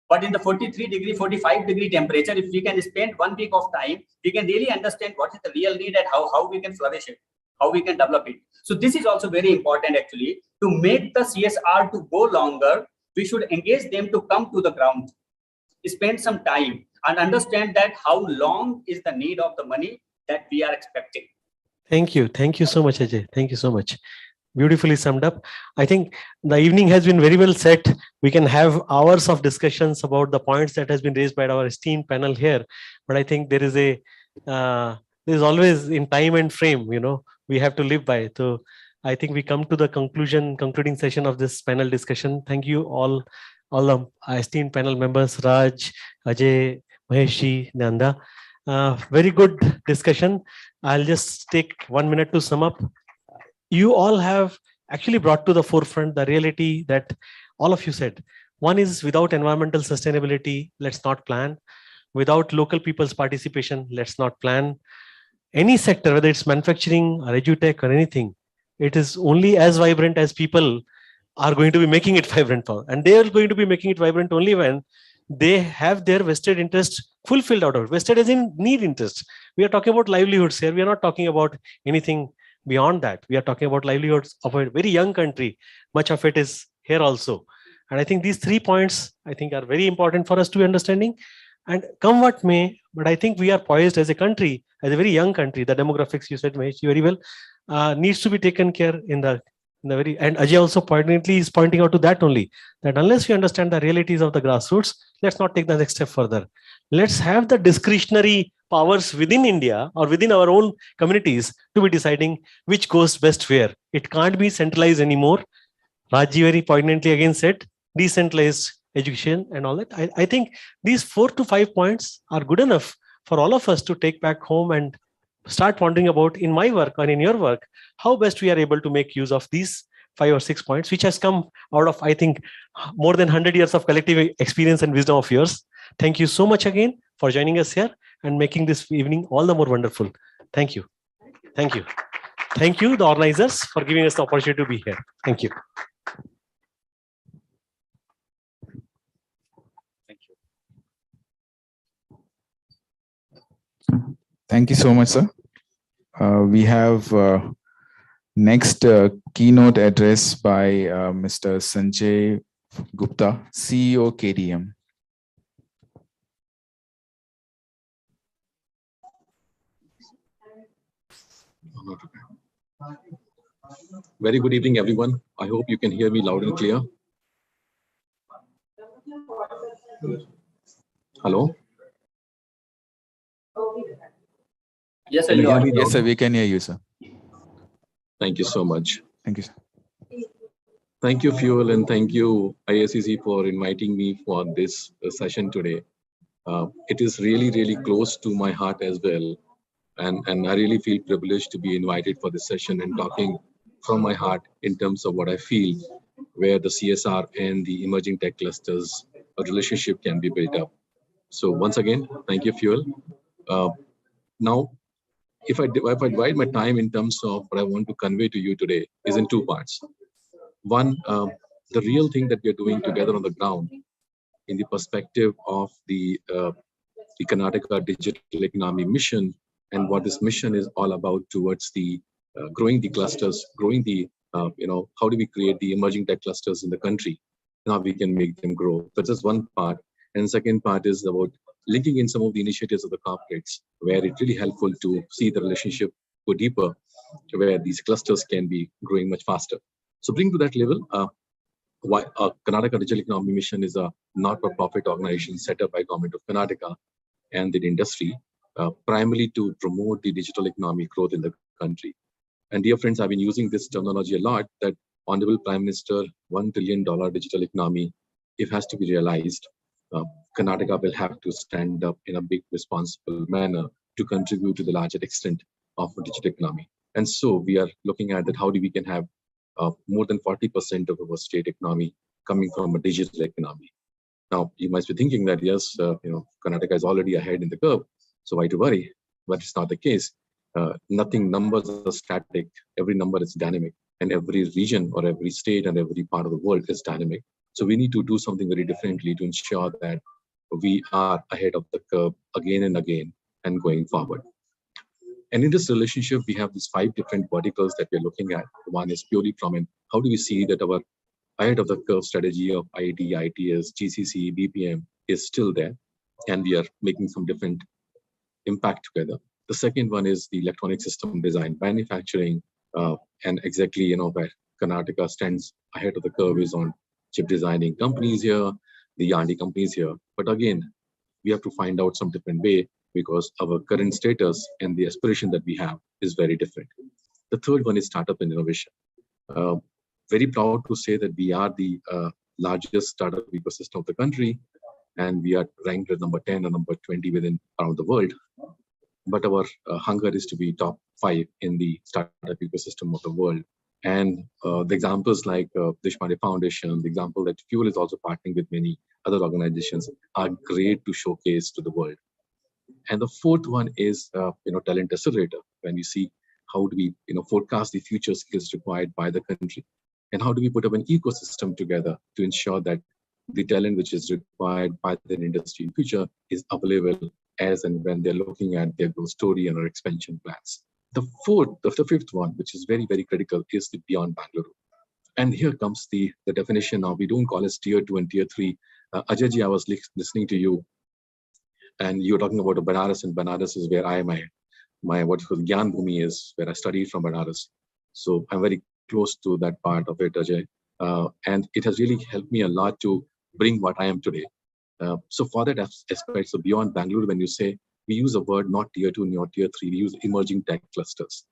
But in the 43-degree, 45-degree temperature, if we can spend 1 week of time, we can really understand what is the real need and how we can flourish it, how we can develop it. So this is also very important actually. To make the CSR to go longer, we should engage them to come to the ground, spend some time and understand that how long is the need of the money that we are expecting. Thank you. Thank you so much, Ajay. Thank you so much. Beautifully summed up. I think the evening has been very well set. We can have hours of discussions about the points that has been raised by our esteemed panel here. But I think there is there's always in time and frame, we have to live by. So I think we come to the concluding session of this panel discussion. Thank you all the esteemed panel members, Raj, Ajay, Maheshi, Nanda. Very good discussion. I'll just take 1 minute to sum up. You all have actually brought to the forefront the reality that all of you said. One is, without environmental sustainability, let's not plan. Without local people's participation, let's not plan. Any sector, whether it's manufacturing or edutech or anything, it is only as vibrant as people are going to be making it vibrant for. And they are going to be making it vibrant only when they have their vested interest fulfilled out of it. Vested as in need interest. We are talking about livelihoods here. We are not talking about anything beyond that. We are talking about livelihoods of a very young country. Much of it is here also. And I think these 3 points, I think, are very important for us to understanding. And come what may, but I think we are poised as a country, as a very young country. The demographics, you said, Mahesh, very well, needs to be taken care in the very, and Ajay also poignantly is pointing out to that only, that unless we understand the realities of the grassroots, let's not take the next step further. Let's have the discretionary powers within India or within our own communities to be deciding which goes best where. It can't be centralized anymore. Raji very poignantly again said, decentralized education and all that. I think these 4 to 5 points are good enough for all of us to take back home and start wondering about, in my work or in your work, how best we are able to make use of these 5 or 6 points, which has come out of, I think, more than 100 years of collective experience and wisdom of yours. Thank you so much again for joining us here and making this evening all the more wonderful. Thank you. Thank you. Thank you, the organizers, for giving us the opportunity to be here. Thank you. Thank you. Thank you so much, sir. We have next keynote address by Mr. Sanjay Gupta, CEO KDM. Very good evening, everyone. I hope you can hear me loud and clear. Hello? Yes, sir. Can you You hear are. me Yes, loud? sir, we can hear you, sir. Thank you so much. Thank you, sir. Thank you, Fuel, and thank you, IACC, for inviting me for this session today. It is really, really close to my heart as well. And I really feel privileged to be invited for this session and talking from my heart in terms of what I feel, where the CSR and the emerging tech clusters, a relationship can be built up. So once again, thank you, Fuel. Now, if I divide my time in terms of what I want to convey to you today is in two parts. One, the real thing that we are doing together on the ground in the perspective of the Karnataka Digital Economy Mission and what this mission is all about towards the growing the clusters, growing the, how do we create the emerging tech clusters in the country, and how we can make them grow. That's just one part. And the second part is about linking in some of the initiatives of the corporates, where it's really helpful to see the relationship go deeper, where these clusters can be growing much faster. So bring to that level, Karnataka Digital Economy Mission is a not-for-profit organization set up by Government of Karnataka and the industry, primarily to promote the digital economy growth in the country. And dear friends, I've been using this terminology a lot, that Honorable Prime Minister, $1 trillion digital economy, if it has to be realized, Karnataka will have to stand up in a big responsible manner to contribute to the larger extent of the digital economy. And so we are looking at that, how do we can have more than 40% of our state economy coming from a digital economy. Now, you must be thinking that, yes, Karnataka is already ahead in the curve, so why to worry? But it's not the case. Nothing, numbers are static. Every number is dynamic, and every region or every state and every part of the world is dynamic. So we need to do something very differently to ensure that we are ahead of the curve again and again and going forward. And in this relationship, we have these 5 different verticals that we're looking at. One is purely from how do we see that our ahead of the curve strategy of IT, ITS, GCC, BPM is still there, and we are making some different impact together. The second one is the electronic system design, manufacturing, and exactly where Karnataka stands ahead of the curve is on chip designing companies here, the R&D companies here. But again, we have to find out some different way, because our current status and the aspiration that we have is very different. The third one is startup and innovation. Very proud to say that we are the largest startup ecosystem of the country, and we are ranked at number 10 or number 20 around the world. But our hunger is to be top 5 in the startup ecosystem of the world. And the examples like Deshpande Foundation, the example that Fuel is also partnering with many other organizations are great to showcase to the world. And the fourth one is talent accelerator. When we see how do we forecast the future skills required by the country, and how do we put up an ecosystem together to ensure that the talent which is required by the industry in future is available as and when they're looking at their growth story and our expansion plans. The fifth one, which is very, very critical, is the beyond Bangalore. And here comes the definition now. We don't call it tier 2 and tier 3. Ajay, I was listening to you, and you're talking about Banaras, and Banaras is where I am. My what you call Gyan Bhumi is where I studied from Banaras. So I'm very close to that part of it, Ajay. And it has really helped me a lot to bring what I am today. So for that aspect, so beyond Bangalore, when you say, we use a word not tier 2, not tier 3, we use emerging tech clusters.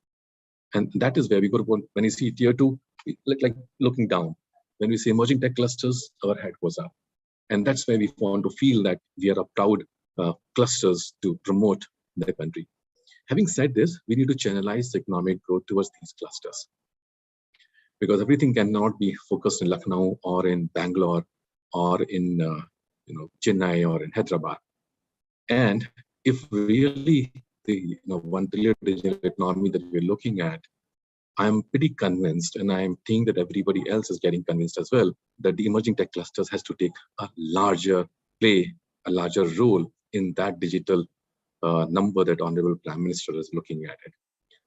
And that is where we go to, when you see tier 2, like looking down. When we say emerging tech clusters, our head goes up. And that's where we want to feel that we are a proud clusters to promote the country. Having said this, we need to channelize the economic growth towards these clusters, because everything cannot be focused in Lucknow or in Bangalore or in Chennai or in Hyderabad. And if really the 1 trillion digital economy that we're looking at, I'm pretty convinced, and I'm thinking that everybody else is getting convinced as well, that the emerging tech clusters has to take a larger role in that digital number that Honorable Prime Minister is looking at it.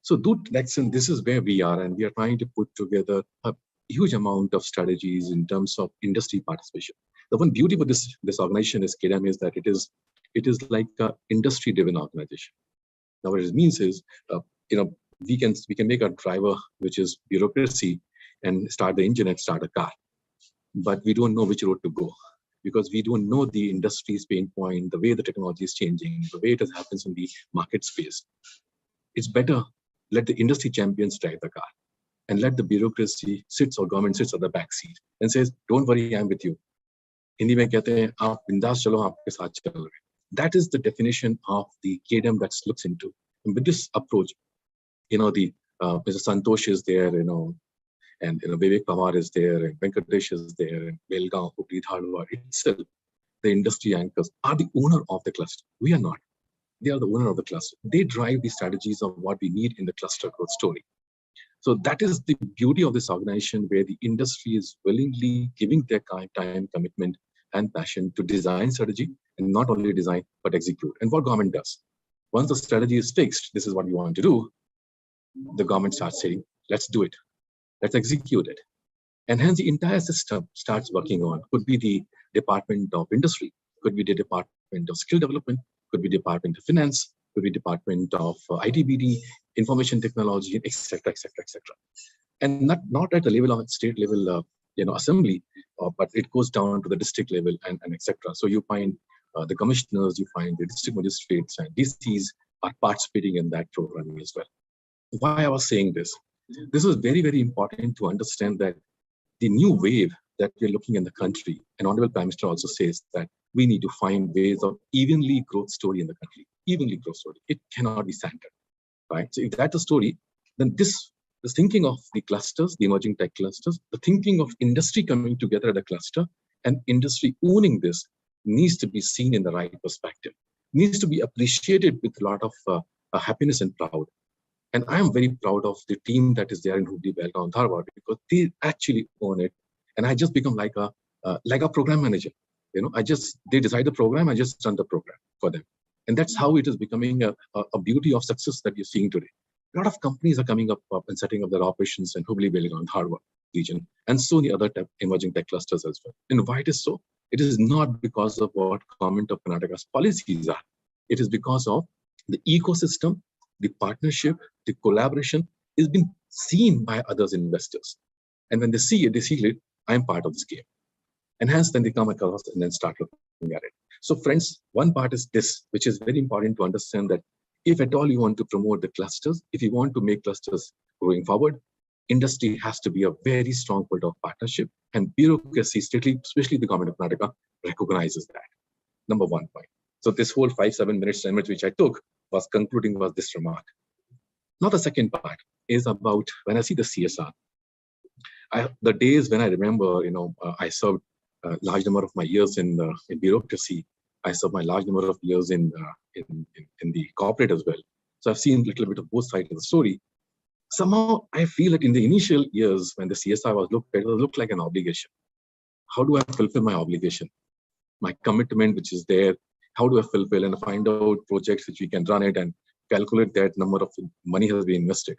So this is where we are, and we are trying to put together a huge amount of strategies in terms of industry participation. The one beauty of this organization is KDM is that it is like an industry-driven organization. Now, what it means is, we can make a driver, which is bureaucracy, and start the engine and start a car, but we don't know which road to go, because we don't know the industry's pain point, the way the technology is changing, the way it happens in the market space. It's better let the industry champions drive the car, and let the bureaucracy or government sits at the back seat and says, "Don't worry, I'm with you." Hindi mein kehte hain, "Aap bindas chalo, aapke saath chal rahe." That is the definition of the KDM that looks into. And with this approach, Mr. Santosh is there, and Vivek Pawar is there, and Venkatesh is there, and Belgaum, Hubli, Dharwad itself. The industry anchors are the owner of the cluster. We are not. They are the owner of the cluster. They drive the strategies of what we need in the cluster growth story. So that is the beauty of this organization, where the industry is willingly giving their time, commitment, and passion to design strategy, and not only design, but execute. And what government does, once the strategy is fixed, this is what we want to do, the government starts saying, let's do it, let's execute it. And hence the entire system starts working on, could be the Department of Industry, could be the Department of Skill Development, could be Department of Finance, could be Department of ITBD, Information Technology, etc., etc., etc. And not at the level of state level, assembly, but it goes down to the district level and etc. So you find the commissioners, you find the district magistrates and DCs are participating in that program as well. Why I was saying this is very, very important to understand that the new wave that we're looking in the country, and Honorable Prime Minister also says that we need to find ways of evenly growth story in the country, evenly growth story. It cannot be centered, right? So if that's the story, then this thinking of the clusters, the emerging tech clusters, the thinking of industry coming together at a cluster and industry owning this needs to be seen in the right perspective, needs to be appreciated with a lot of happiness and proud. And I am very proud of the team that is there in Hubli, Belgaum, Dharwad, because they actually own it. And I just become like a program manager. They decide the program, I just run the program for them. And that's how it is becoming a beauty of success that you're seeing today. A lot of companies are coming up and setting up their operations in Hubli, Belgaum, Dharwad region, and so the other emerging tech clusters as well. And why it is so? It is not because of what Government of Karnataka's policies are. It is because of the ecosystem, the partnership, the collaboration is being seen by others investors. And when they see it, I'm part of this game. And hence then they come across and then start looking at it. So friends, one part is this, which is very important to understand, that if at all you want to promote the clusters, if you want to make clusters going forward, industry has to be a very strong point of partnership, and bureaucracy, especially the Government of Karnataka, recognizes that. Number 1 point. So this whole 5-7 minutes which I took was this remark. Now the second part is about when I see the CSR. The days when I remember, I served a large number of my years in bureaucracy. I served my large number of years in the corporate as well. So I've seen a little bit of both sides of the story. Somehow I feel that in the initial years when the CSR was looked like an obligation. How do I fulfill my obligation? My commitment which is there, how do I fulfill and find out projects which we can run it and calculate that number of money has been invested.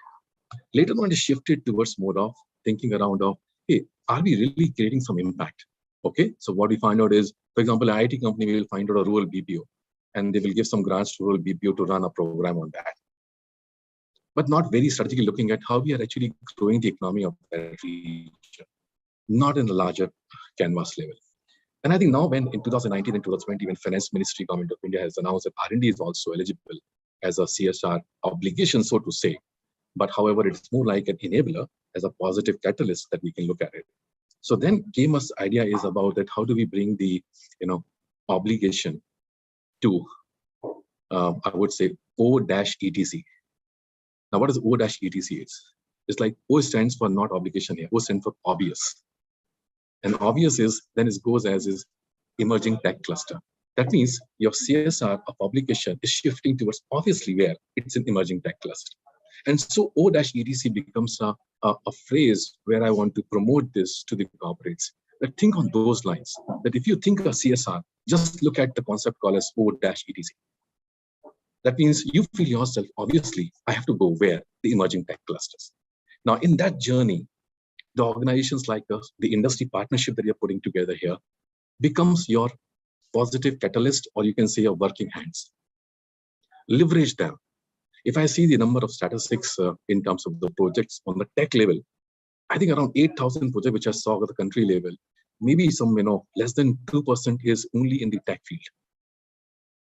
Later on, it shifted towards more of thinking around of, hey, are we really creating some impact? Okay, so what we find out is, for example, an IT company will find out a rural BPO and they will give some grants to rural BPO to run a program on that. But not very strategically looking at how we are actually growing the economy of that region, not in a larger canvas level. And I think now when in 2019 and 2020, when Finance Ministry, Government of India has announced that R&D is also eligible as a CSR obligation, so to say. But however, it's more like an enabler as a positive catalyst that we can look at it. So then came us idea is about that, how do we bring the obligation to, I would say, O-ETC. Now, what is O-ETC? It's like O stands for not obligation here. O stands for obvious. And obvious is, then it goes as is emerging tech cluster. That means your CSR of obligation is shifting towards obviously where it's an emerging tech cluster. And so O-ETC becomes a phrase where I want to promote this to the corporates. But think on those lines, that if you think of CSR, just look at the concept called as O-ETC. That means you feel yourself, obviously, I have to go where? The emerging tech clusters. Now, in that journey, the organizations like us, the industry partnership that you're putting together here, becomes your positive catalyst, or you can say your working hands. Leverage them. If I see the number of statistics in terms of the projects on the tech level, I think around 8,000 projects which I saw at the country level, maybe some, less than 2% is only in the tech field.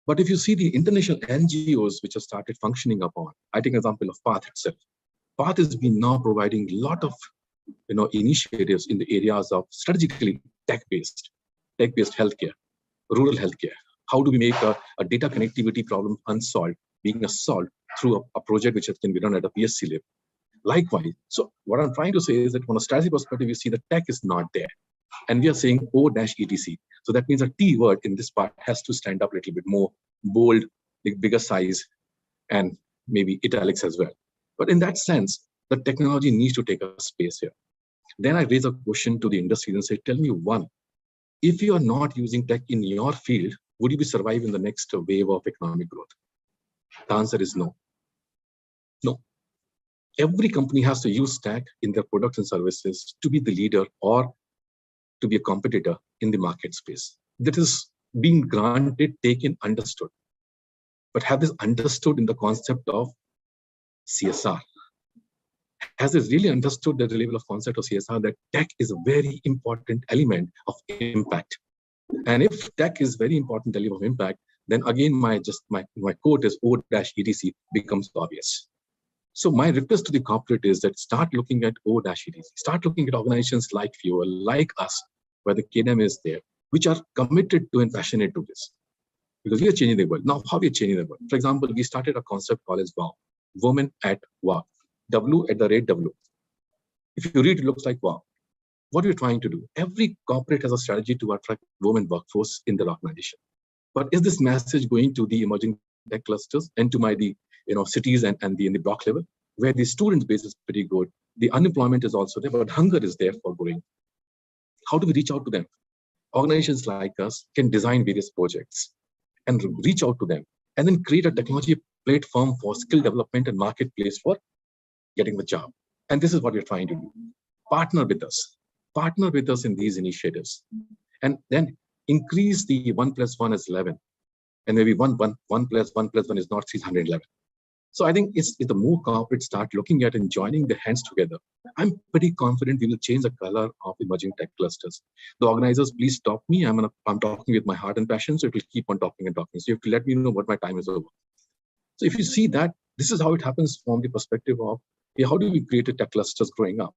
But if you see the international NGOs which have started functioning upon, I take an example of PATH itself. PATH has been now providing a lot of initiatives in the areas of strategically tech-based healthcare, rural healthcare. How do we make a data connectivity problem unsolved, being solved through a project which can be done at a PSC level? Likewise, so what I'm trying to say is that from a strategy perspective, you see the tech is not there. And we are saying O-ETC. So that means a T word in this part has to stand up a little bit more bold, bigger size, and maybe italics as well. But in that sense, the technology needs to take a space here. Then I raise a question to the industry and say, tell me one, if you are not using tech in your field, would you be surviving the next wave of economic growth? The answer is no. No. Every company has to use tech in their products and services to be the leader or to be a competitor in the market space. That is being granted, taken, understood. But have this understood in the concept of CSR? Has it really understood the level of concept of CSR that tech is a very important element of impact? And if tech is very important element of impact, then again, my quote is O-ETC becomes obvious. So my request to the corporate is that start looking at O-ETC, start looking at organizations like Fuel, like us, where the KDM is there, which are committed to and passionate to this. Because we are changing the world. Now, how we are changing the world? For example, we started a concept called as WOW, Women at WOW, W@W. If you read, it looks like WOW. What are we trying to do? Every corporate has a strategy to attract women workforce in their organization. But is this message going to the emerging tech clusters and to the cities and in the block level, where the student base is pretty good, the unemployment is also there, but hunger is there for growing? How do we reach out to them? Organizations like us can design various projects and reach out to them, and then create a technology platform for skill development and marketplace for getting the job. And this is what we're trying to do. Partner with us in these initiatives, and then increase the 1 + 1 is 11, and maybe 1 + 1 is not 311. So I think it's the more corporates start looking at and joining their hands together, I'm pretty confident we will change the color of emerging tech clusters. The organizers, please stop me. I'm talking with my heart and passion, so it will keep on talking and talking. So you have to let me know what my time is over. So if you see that, this is how it happens from the perspective of how do we create a tech clusters growing up?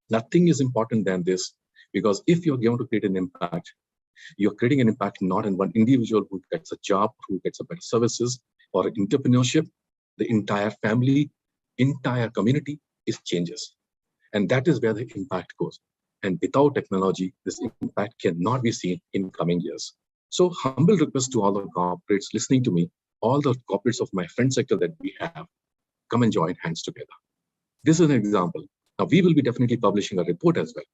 Nothing is important than this, because if you're going to create an impact, you're creating an impact not in one individual who gets a job, who gets a better services or entrepreneurship. The entire family, entire community is changes. And that is where the impact goes. And without technology, this impact cannot be seen in coming years. So humble request to all the corporates listening to me, all the corporates of my friend sector that we have, come and join hands together. This is an example. Now we will be definitely publishing a report as well,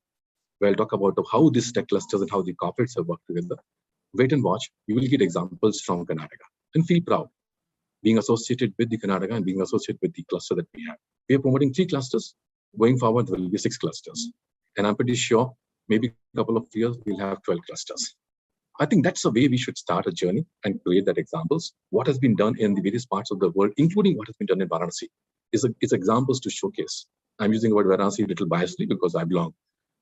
where I'll talk about how these tech clusters and how the corporates have worked together. Wait and watch. You will get examples from Karnataka and feel proud being associated with the Karnataka and being associated with the cluster that we have. We are promoting 3 clusters. Going forward, there will be 6 clusters. And I'm pretty sure maybe a couple of years, we'll have 12 clusters. I think that's the way we should start a journey and create that examples. What has been done in the various parts of the world, including what has been done in Varanasi, is examples to showcase. I'm using the word Varanasi a little biasly because I belong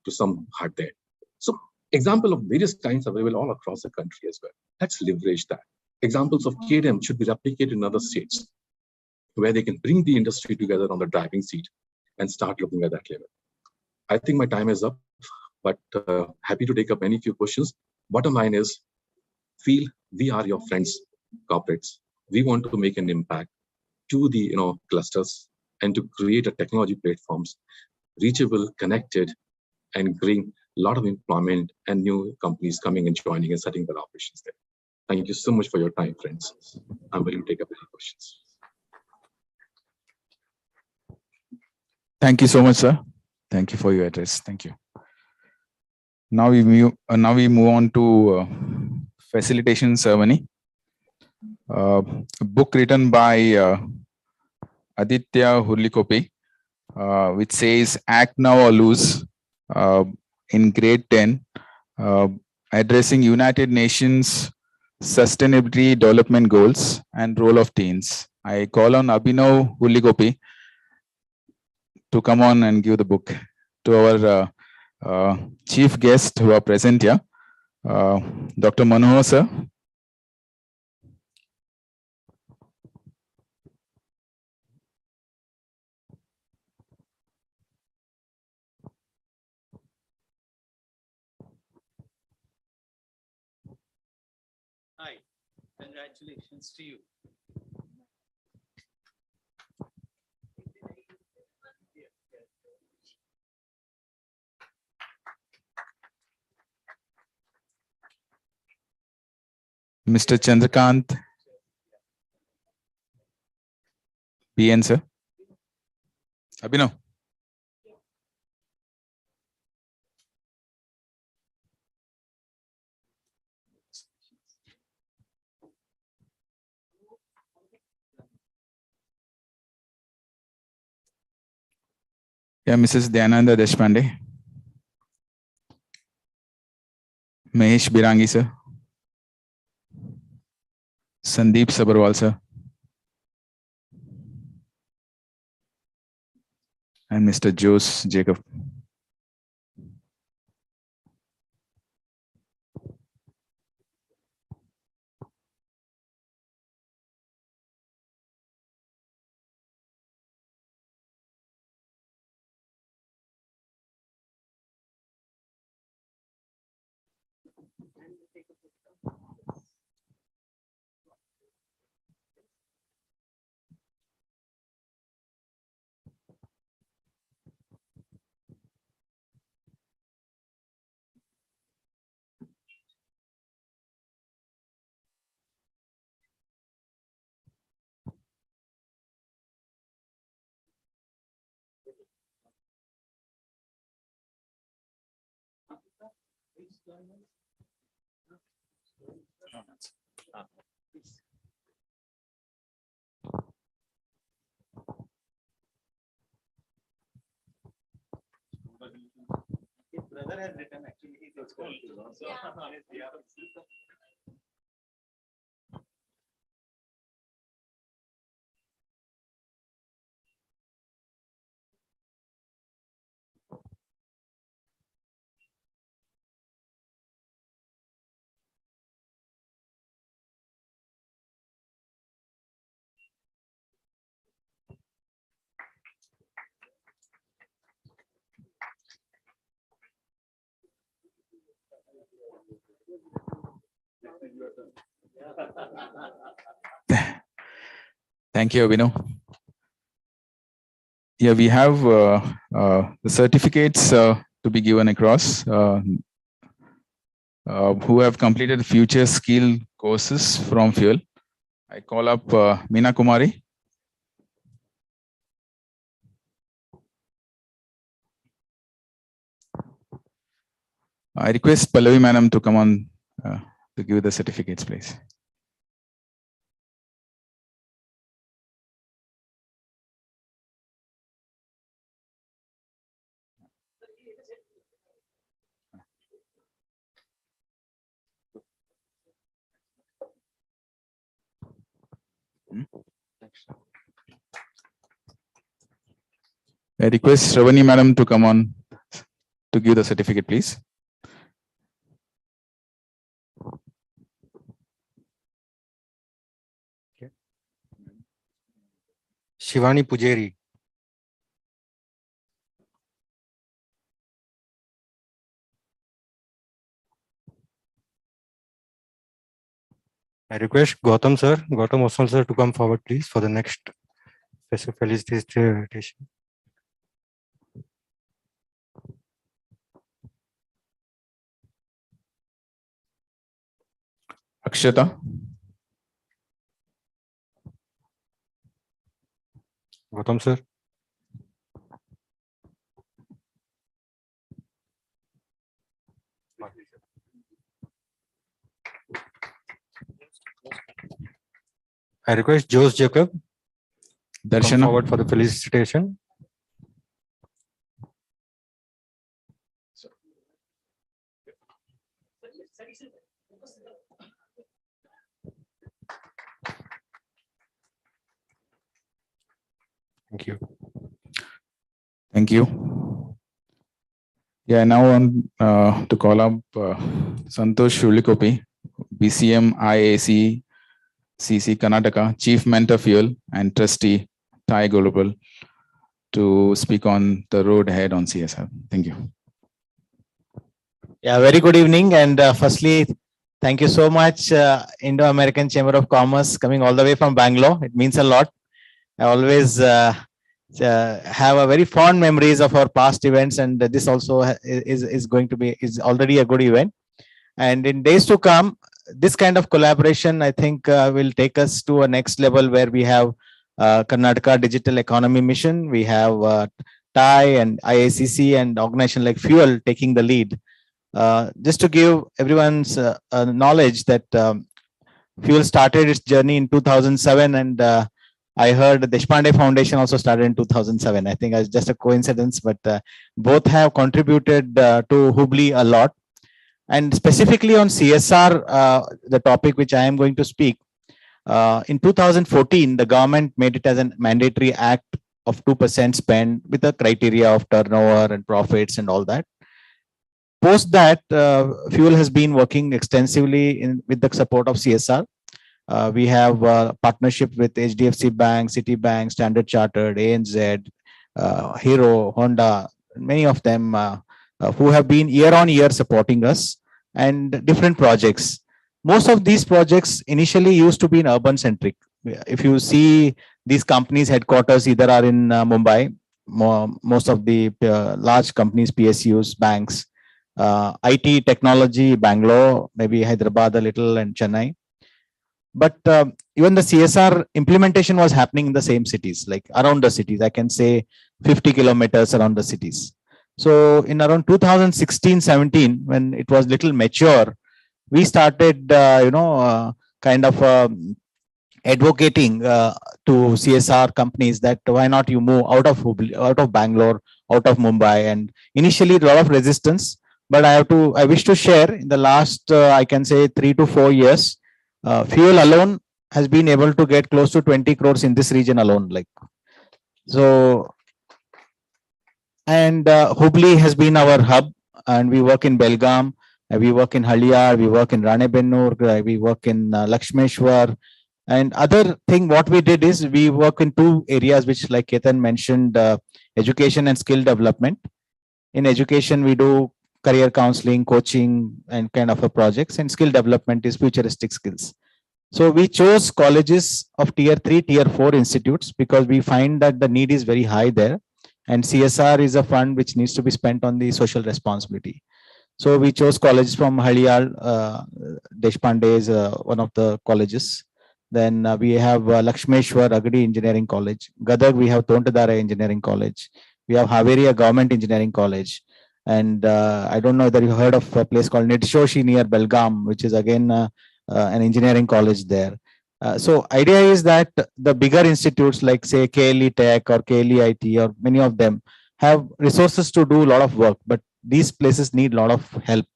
to some heart there. So example of various kinds available all across the country as well. Let's leverage that. Examples of KDM should be replicated in other states, where they can bring the industry together on the driving seat and start looking at that level. I think my time is up, but happy to take up any few questions. Bottom line is, feel we are your friends, corporates. We want to make an impact to the clusters and to create a technology platforms, reachable, connected, and bring a lot of employment and new companies coming and joining and setting their operations there. Thank you so much for your time, friends. I'm willing to take up any questions. Thank you so much, sir. Thank you for your address. Thank you. Now we move on to facilitation ceremony. a book written by Aditya Hurlikopi, which says Act Now or Lose, in grade 10, addressing United Nations Sustainability Development Goals and Role of Teens. I call on Abhinav Hurlikopi to come on and give the book to our chief guest who are present here, Dr. Manohar sir. Hi, congratulations to you. Mr. Chandrakant PN sir. Abhinav. Yeah, Mrs. Dhyananda Deshpande. Mahesh Birangi sir. Sandeep Sabarwal sir. And Mr. Jose Jacob. His brother has written, actually, he's also. Thank you, Abhinav. Yeah, we have the certificates to be given across who have completed future skill courses from Fuel. I call up Meena Kumari. I request Pallavi Madam to come on to give the certificates, please. I request Shravani Madam to come on to give the certificate, please. Shivani Pujeri. I request Gautam Oswal sir to come forward, please, for the next felicitation. Akshata. Gautam sir. I request Jose Jacob to come Darshana. forward for the felicitation. Thank you. Thank you. Yeah, now on to call up Santosh Shulikopi, BCM IACC Karnataka, Chief Mentor Fuel and Trustee, Thai Global, to speak on the road ahead on CSR. Thank you. Yeah, very good evening. And firstly, thank you so much, Indo-American Chamber of Commerce, coming all the way from Bangalore. It means a lot. I always have a very fond memories of our past events, and this also is already a good event. And in days to come, this kind of collaboration, I think, will take us to a next level where we have Karnataka Digital Economy Mission. We have TAI and IACC and organization like Fuel taking the lead. Just to give everyone's knowledge that Fuel started its journey in 2007, and I heard the Deshpande Foundation also started in 2007. I think it's just a coincidence, but both have contributed to Hubli a lot. And specifically on CSR, the topic which I am going to speak, in 2014, the government made it as a mandatory act of 2% spend with a criteria of turnover and profits and all that. Post that, Fuel has been working extensively with the support of CSR. We have partnership with HDFC Bank, Citibank, Standard Chartered, ANZ, Hero, Honda, many of them who have been year on year supporting us, and different projects. Most of these projects initially used to be in urban centric. If you see these companies headquarters either are in Mumbai, most of the large companies, PSUs, banks, IT technology, Bangalore, maybe Hyderabad a little, and Chennai. But even the CSR implementation was happening in the same cities, like around the cities. I can say 50 kilometers around the cities. So in around 2016-17, when it was little mature, we started, kind of advocating to CSR companies that why not you move out of Hubli, out of Bangalore, out of Mumbai. And initially a lot of resistance, but I wish to share in the last, I can say 3 to 4 years, Fuel alone has been able to get close to 20 crores in this region alone. So, and Hubli has been our hub, and we work in Belgaum, we work in Haliyar, we work in Ranebennur, we work in Lakshmeshwar. And other thing what we did is we work in 2 areas which, like Ketan mentioned, education and skill development. In education, we do career counseling, coaching, and kind of a projects, and skill development is futuristic skills. So we chose colleges of tier 3, tier 4 institutes because we find that the need is very high there, and CSR is a fund which needs to be spent on the social responsibility. So we chose colleges from Haliyar, Deshpande is one of the colleges. Then we have Lakshmeshwar Agadi Engineering College. Gadag, we have Tontadara Engineering College. We have Haveri Government Engineering College. And I don't know whether you heard of a place called Nitshoshi near Belgaum, which is again an engineering college there. So idea is that the bigger institutes like say KLE Tech or KLE IT or many of them have resources to do a lot of work, but these places need a lot of help.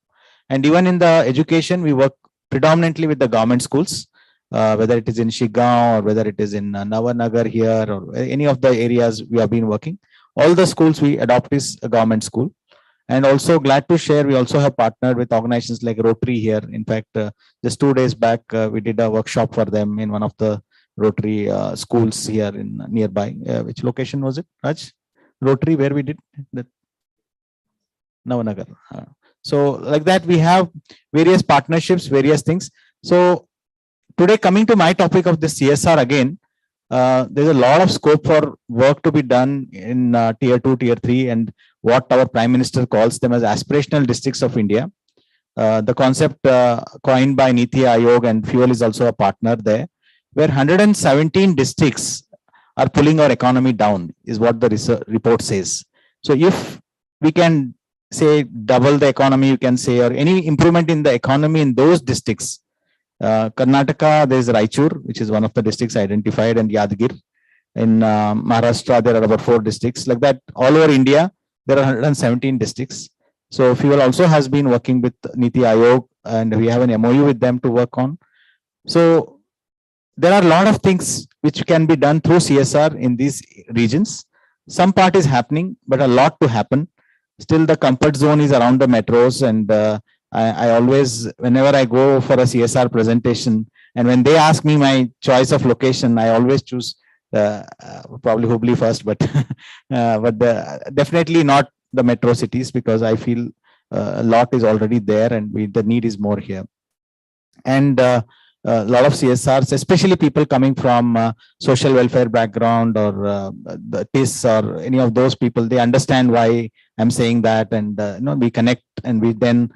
And even in the education, we work predominantly with the government schools, whether it is in Shigaon or whether it is in Navanagar here or any of the areas we have been working. All the schools we adopt is a government school. And also glad to share, we also have partnered with organizations like Rotary here. In fact, just 2 days back, we did a workshop for them in one of the Rotary schools here in nearby. Which location was it, Raj? Rotary, where we did that? Navanagar. So like that, we have various partnerships, various things. So today, coming to my topic of the CSR again, there's a lot of scope for work to be done in tier 2, tier 3, and what our Prime Minister calls them as aspirational districts of India. The concept coined by Niti Aayog, and Fuel is also a partner there, where 117 districts are pulling our economy down, is what the report says. So if we can say double the economy, you can say, or any improvement in the economy in those districts, Karnataka, there is Raichur, which is one of the districts identified, and Yadgir. In Maharashtra, there are about 4 districts. Like that, all over India, there are 117 districts. So Fuel also has been working with Niti Aayog, and we have an MOU with them to work on. So there are a lot of things which can be done through CSR in these regions. Some part is happening, but a lot to happen. Still, the comfort zone is around the metros, and I always, whenever I go for a CSR presentation, and when they ask me my choice of location, I always choose probably Hubli first, but definitely not the metro cities, because I feel a lot is already there, and the need is more here. And a lot of CSRs, especially people coming from social welfare background or the TIS or any of those people, they understand why I'm saying that, and we connect, and we then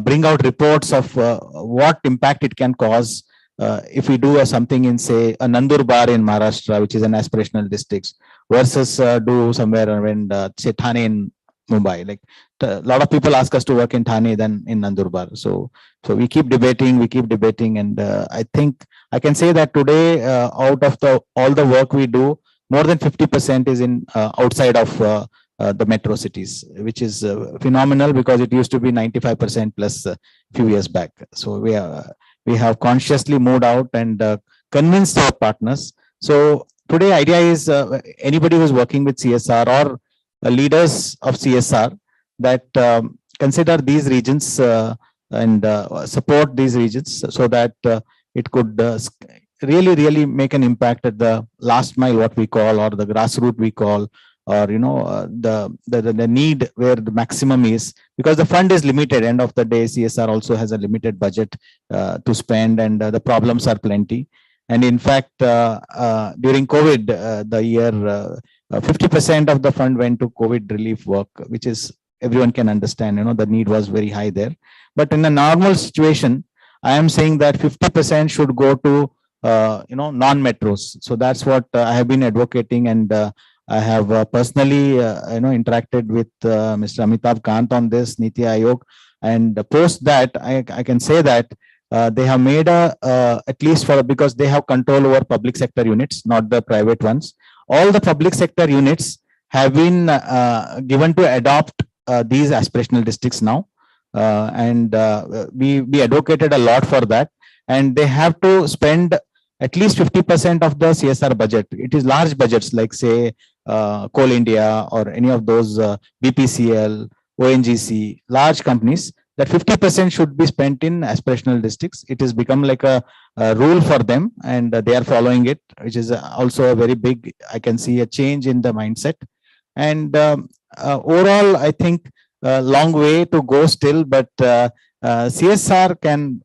bring out reports of what impact it can cause if we do something in, say, a Nandurbar in Maharashtra, which is an aspirational district, versus do somewhere around, say, Thane in Mumbai. Like a lot of people ask us to work in Thane than in Nandurbar. So we keep debating, and I think I can say that today, out of all the work we do, more than 50% is in outside of the metro cities, which is phenomenal, because it used to be 95% plus a few years back. So we have consciously moved out and convinced our partners. So today, idea is anybody who's working with CSR or leaders of CSR, that consider these regions and support these regions, so that it could really make an impact at the last mile, what we call, or the grassroots we call, or the need where the maximum is, because the fund is limited. End of the day, CSR also has a limited budget to spend, and the problems are plenty. And in fact, during COVID, the year 50% of the fund went to COVID relief work, which is, everyone can understand, the need was very high there. But in a normal situation, I am saying that 50% should go to non-metros. So that's what I have been advocating, and I have personally interacted with Mr. Amitabh Kant on this, Niti Aayog, and post that I can say that they have made at least because they have control over public sector units, not the private ones. All the public sector units have been given to adopt these aspirational districts now, and we advocated a lot for that, and they have to spend at least 50% of the CSR budget. It is large budgets, like, say, Coal India or any of those BPCL, ONGC, large companies, that 50% should be spent in aspirational districts. It has become like a rule for them, and they are following it, which is also a very big, I can see a change in the mindset. And overall, I think a long way to go still, but CSR can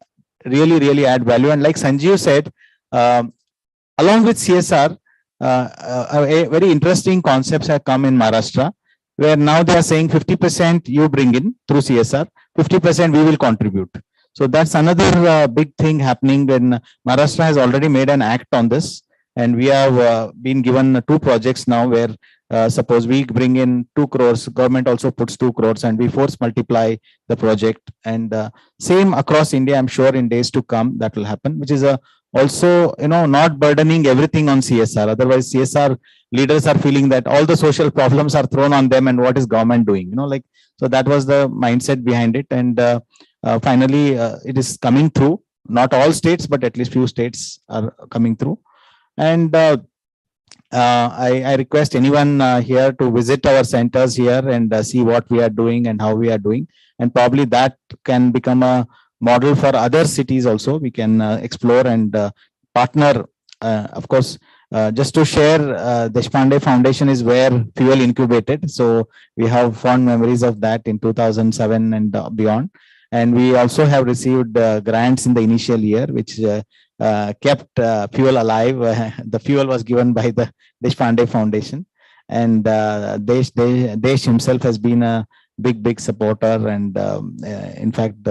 really add value. And like Sanjeev said, along with CSR, a very interesting concepts have come in Maharashtra, where now they are saying 50% you bring in through CSR, 50% we will contribute. So that's another big thing happening. When Maharashtra has already made an act on this, and we have been given 2 projects now, where suppose we bring in 2 crores, government also puts 2 crores, and we force multiply the project. And same across India, I'm sure in days to come that will happen, which is also not burdening everything on CSR. Otherwise, CSR leaders are feeling that all the social problems are thrown on them, and what is government doing? So that was the mindset behind it. And finally, it is coming through. Not all states, but at least few states are coming through. And I request anyone here to visit our centers here and see what we are doing and how we are doing. And probably that can become a model for other cities also. We can explore and partner. Of course, just to share, Deshpande Foundation is where Fuel incubated. So we have fond memories of that in 2007 and beyond. And we also have received grants in the initial year, which kept Fuel alive. The fuel was given by the Deshpande Foundation. And Desh himself has been a big supporter. And in fact,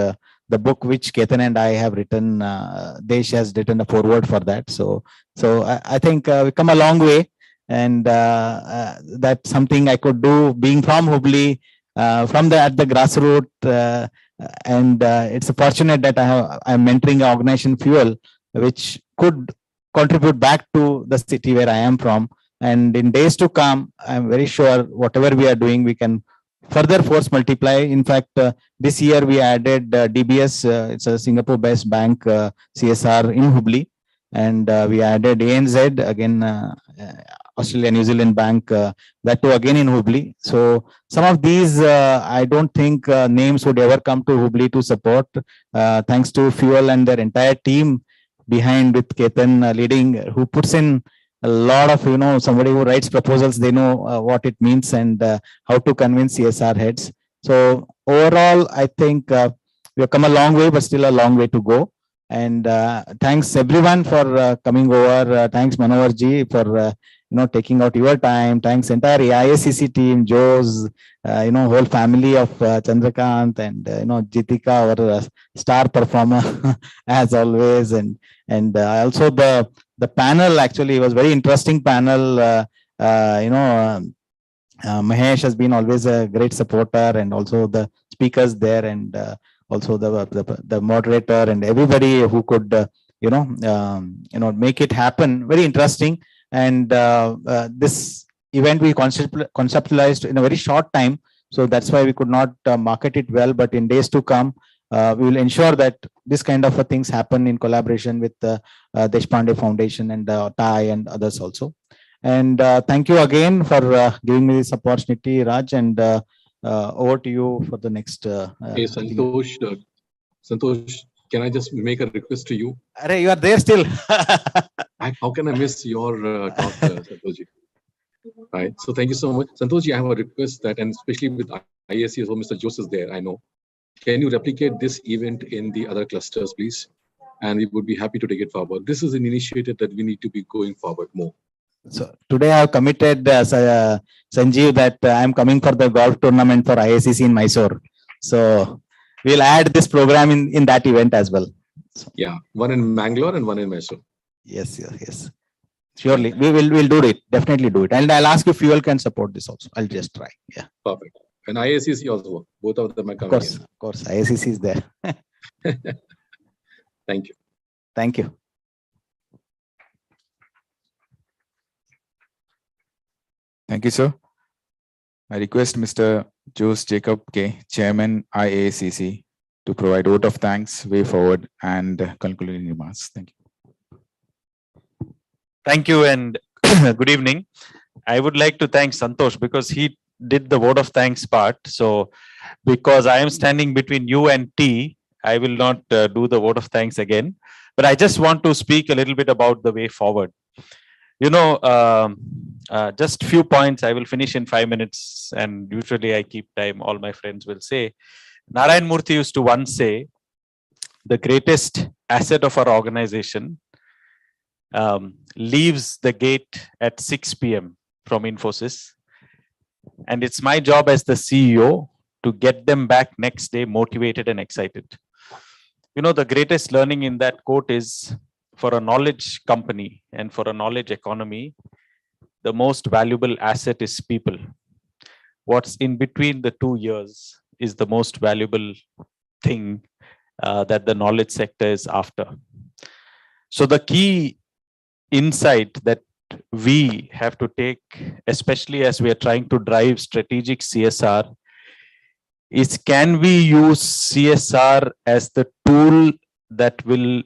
the book which Ketan and I have written, Desh has written a foreword for that. So I think we come a long way, and that's something I could do, being from Hubli, at the grassroots, And it's fortunate that I'm mentoring an organization, Fuel, which could contribute back to the city where I am from. And in days to come, I'm very sure whatever we are doing, we can further force multiply. In fact, this year we added DBS, it's a Singapore-based bank, CSR in Hubli. And we added ANZ, again, Australia New Zealand Bank, that too again in Hubli. So some of these, I don't think names would ever come to Hubli to support. Thanks to Fuel and their entire team behind, with Ketan leading, who puts in a lot of, somebody who writes proposals, they know what it means and how to convince CSR heads. So overall, I think we have come a long way, but still a long way to go. And thanks everyone for coming over. Thanks Manohar ji for taking out your time. Thanks entire IACC team, Joe's, whole family of Chandrakant and Jitika, our star performer as always, and also the panel. Actually, was very interesting panel. Mahesh has been always a great supporter, and also the speakers there, and also the moderator and everybody who could make it happen. Very interesting. And this event we conceptualized in a very short time, so that's why we could not market it well. But in days to come, we will ensure that this kind of things happen in collaboration with the Deshpande Foundation and TAI and others also. And thank you again for giving me this opportunity, Raj, and over to you for the next. Hey, Santosh, can I just make a request to you? Array, you are there still. How can I miss your talk, Santosh? Right. So thank you so much. Santosh, I have a request that, and especially with IACC, so Mr. Joseph is there, I know. Can you replicate this event in the other clusters, please? And we would be happy to take it forward. This is an initiative that we need to be going forward more. So today I have committed, Sanjeev, that I am coming for the golf tournament for IACC in Mysore. So we'll add this program in that event as well. So, yeah, one in Mangalore and one in Mysore. Yes. Surely, we'll do it. Definitely do it. And I'll ask if Fuel can support this also. I'll just try. Yeah. Perfect. And IACC also. Both of them are coming. Of course. IACC is there. Thank you. Thank you. Thank you, sir. I request Mr. Jose Jacob K, Chairman IACC, to provide vote of thanks, way forward, and concluding remarks. Thank you. Thank you and good evening. I would like to thank Santosh because he did the vote of thanks part. So because I am standing between you and T, I will not do the vote of thanks again. But I just want to speak a little bit about the way forward. Just few points. I will finish in 5 minutes, and usually I keep time. All my friends will say. Narayan Murthy used to once say, the greatest asset of our organization leaves the gate at 6 p.m. from Infosys. And it's my job as the CEO to get them back next day motivated and excited. The greatest learning in that quote is, for a knowledge company and for a knowledge economy, the most valuable asset is people. What's in between the 2 years is the most valuable thing that the knowledge sector is after. So the key insight that we have to take, especially as we are trying to drive strategic CSR, is can we use CSR as the tool that will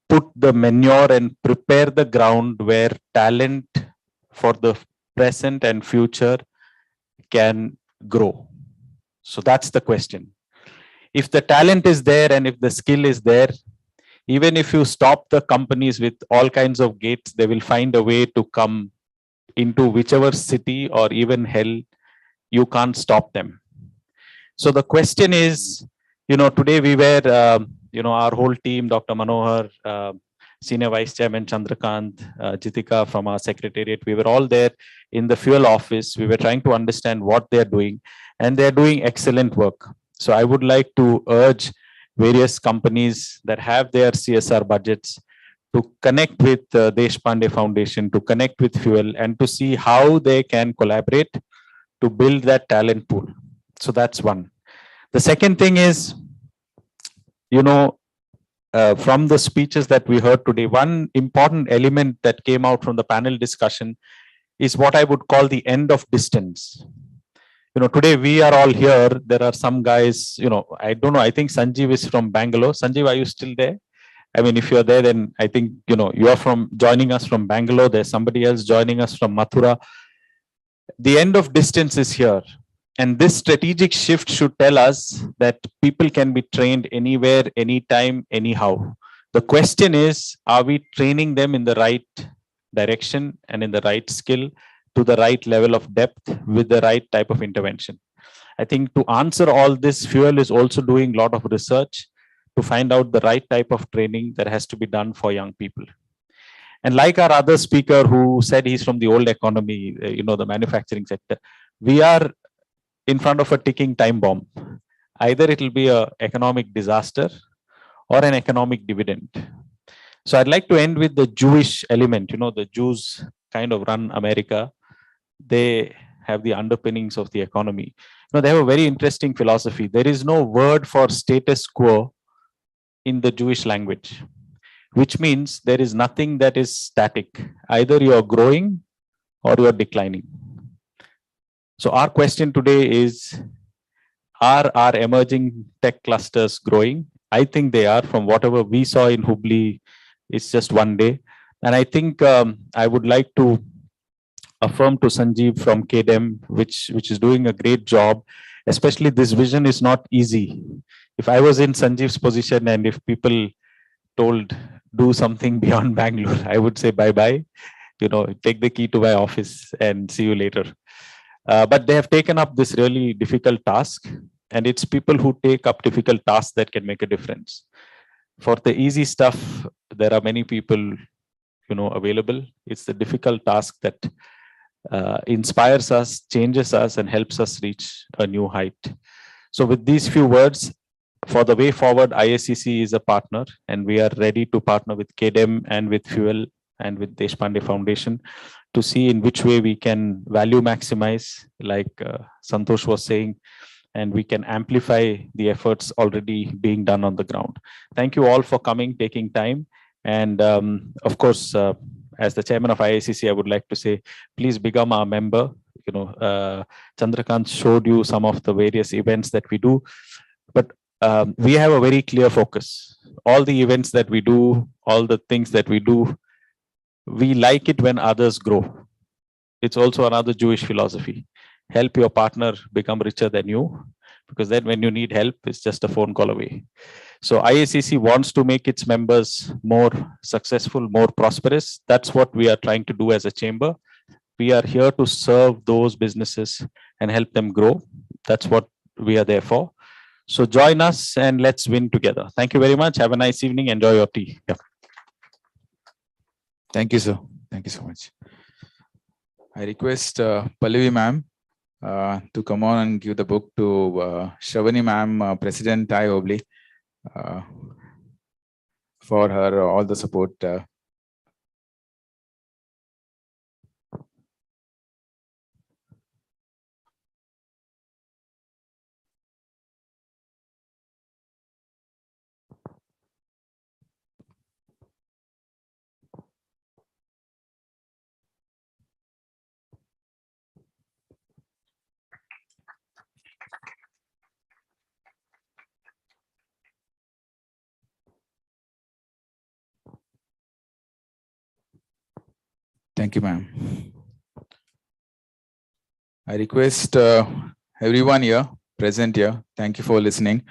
put the manure and prepare the ground where talent for the present and future can grow? So that's the question. If the talent is there and if the skill is there, even if you stop the companies with all kinds of gates, they will find a way to come into whichever city or even hell. You can't stop them. So the question is, today we were, our whole team, Dr. Manohar, Senior Vice Chairman Chandrakant, Jitika from our secretariat, we were all there in the Fuel office. We were trying to understand what they're doing, and they're doing excellent work. So I would like to urge various companies that have their CSR budgets to connect with Deshpande Foundation, to connect with Fuel, and to see how they can collaborate to build that talent pool. So that's one. The second thing is, from the speeches that we heard today, one important element that came out from the panel discussion is what I would call the end of distance. Today we are all here. There are some guys, I don't know, I think Sanjeev is from Bangalore. Sanjeev, are you still there? I mean, if you're there, then I think, you are joining us from Bangalore. There's somebody else joining us from Mathura. The end of distance is here. And this strategic shift should tell us that people can be trained anywhere, anytime, anyhow. The question is, are we training them in the right direction and in the right skill to the right level of depth with the right type of intervention? I think to answer all this, Fuel is also doing a lot of research to find out the right type of training that has to be done for young people. And like our other speaker who said he's from the old economy, the manufacturing sector, we are in front of a ticking time bomb. Either it will be an economic disaster or an economic dividend. So I'd like to end with the Jewish element. The Jews kind of run America. They have the underpinnings of the economy. They have a very interesting philosophy. There is no word for status quo in the Jewish language, which means there is nothing that is static. Either you are growing or you are declining. So our question today is, are our emerging tech clusters growing? I think they are. From whatever we saw in Hubli, it's just one day. And I think I would like to affirm to Sanjeev from KDEM, which is doing a great job. Especially this vision is not easy. If I was in Sanjeev's position and if people told do something beyond Bangalore, I would say bye-bye, take the key to my office and see you later. But they have taken up this really difficult task, and it's people who take up difficult tasks that can make a difference. For the easy stuff, there are many people, available. It's the difficult task that inspires us, changes us, and helps us reach a new height. So with these few words, for the way forward, IACC is a partner, and we are ready to partner with KDEM and with Fuel and with Deshpande Foundation to see in which way we can value maximize, like Santosh was saying, and we can amplify the efforts already being done on the ground. Thank you all for coming, taking time. And of course, as the chairman of IACC, I would like to say, please become our member. Chandrakant showed you some of the various events that we do, but we have a very clear focus. All the events that we do, all the things that we do, we like it when others grow. It's also another Jewish philosophy. Help your partner become richer than you, because then when you need help, it's just a phone call away. So IACC wants to make its members more successful, more prosperous. That's what we are trying to do as a chamber. We are here to serve those businesses and help them grow. That's what we are there for. So join us and let's win together. Thank you very much. Have a nice evening. Enjoy your tea. Yeah. Thank you, sir. Thank you so much. I request Pallavi ma'am to come on and give the book to Shravani ma'am, President IACC Hubli, for her all the support. Thank you, ma'am. I request everyone here, present here, thank you for listening.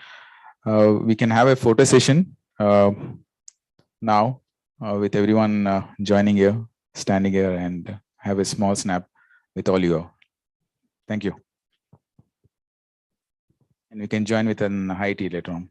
We can have a photo session now with everyone joining here, standing here, and have a small snap with all you. Thank you. And we can join with an high tea later on.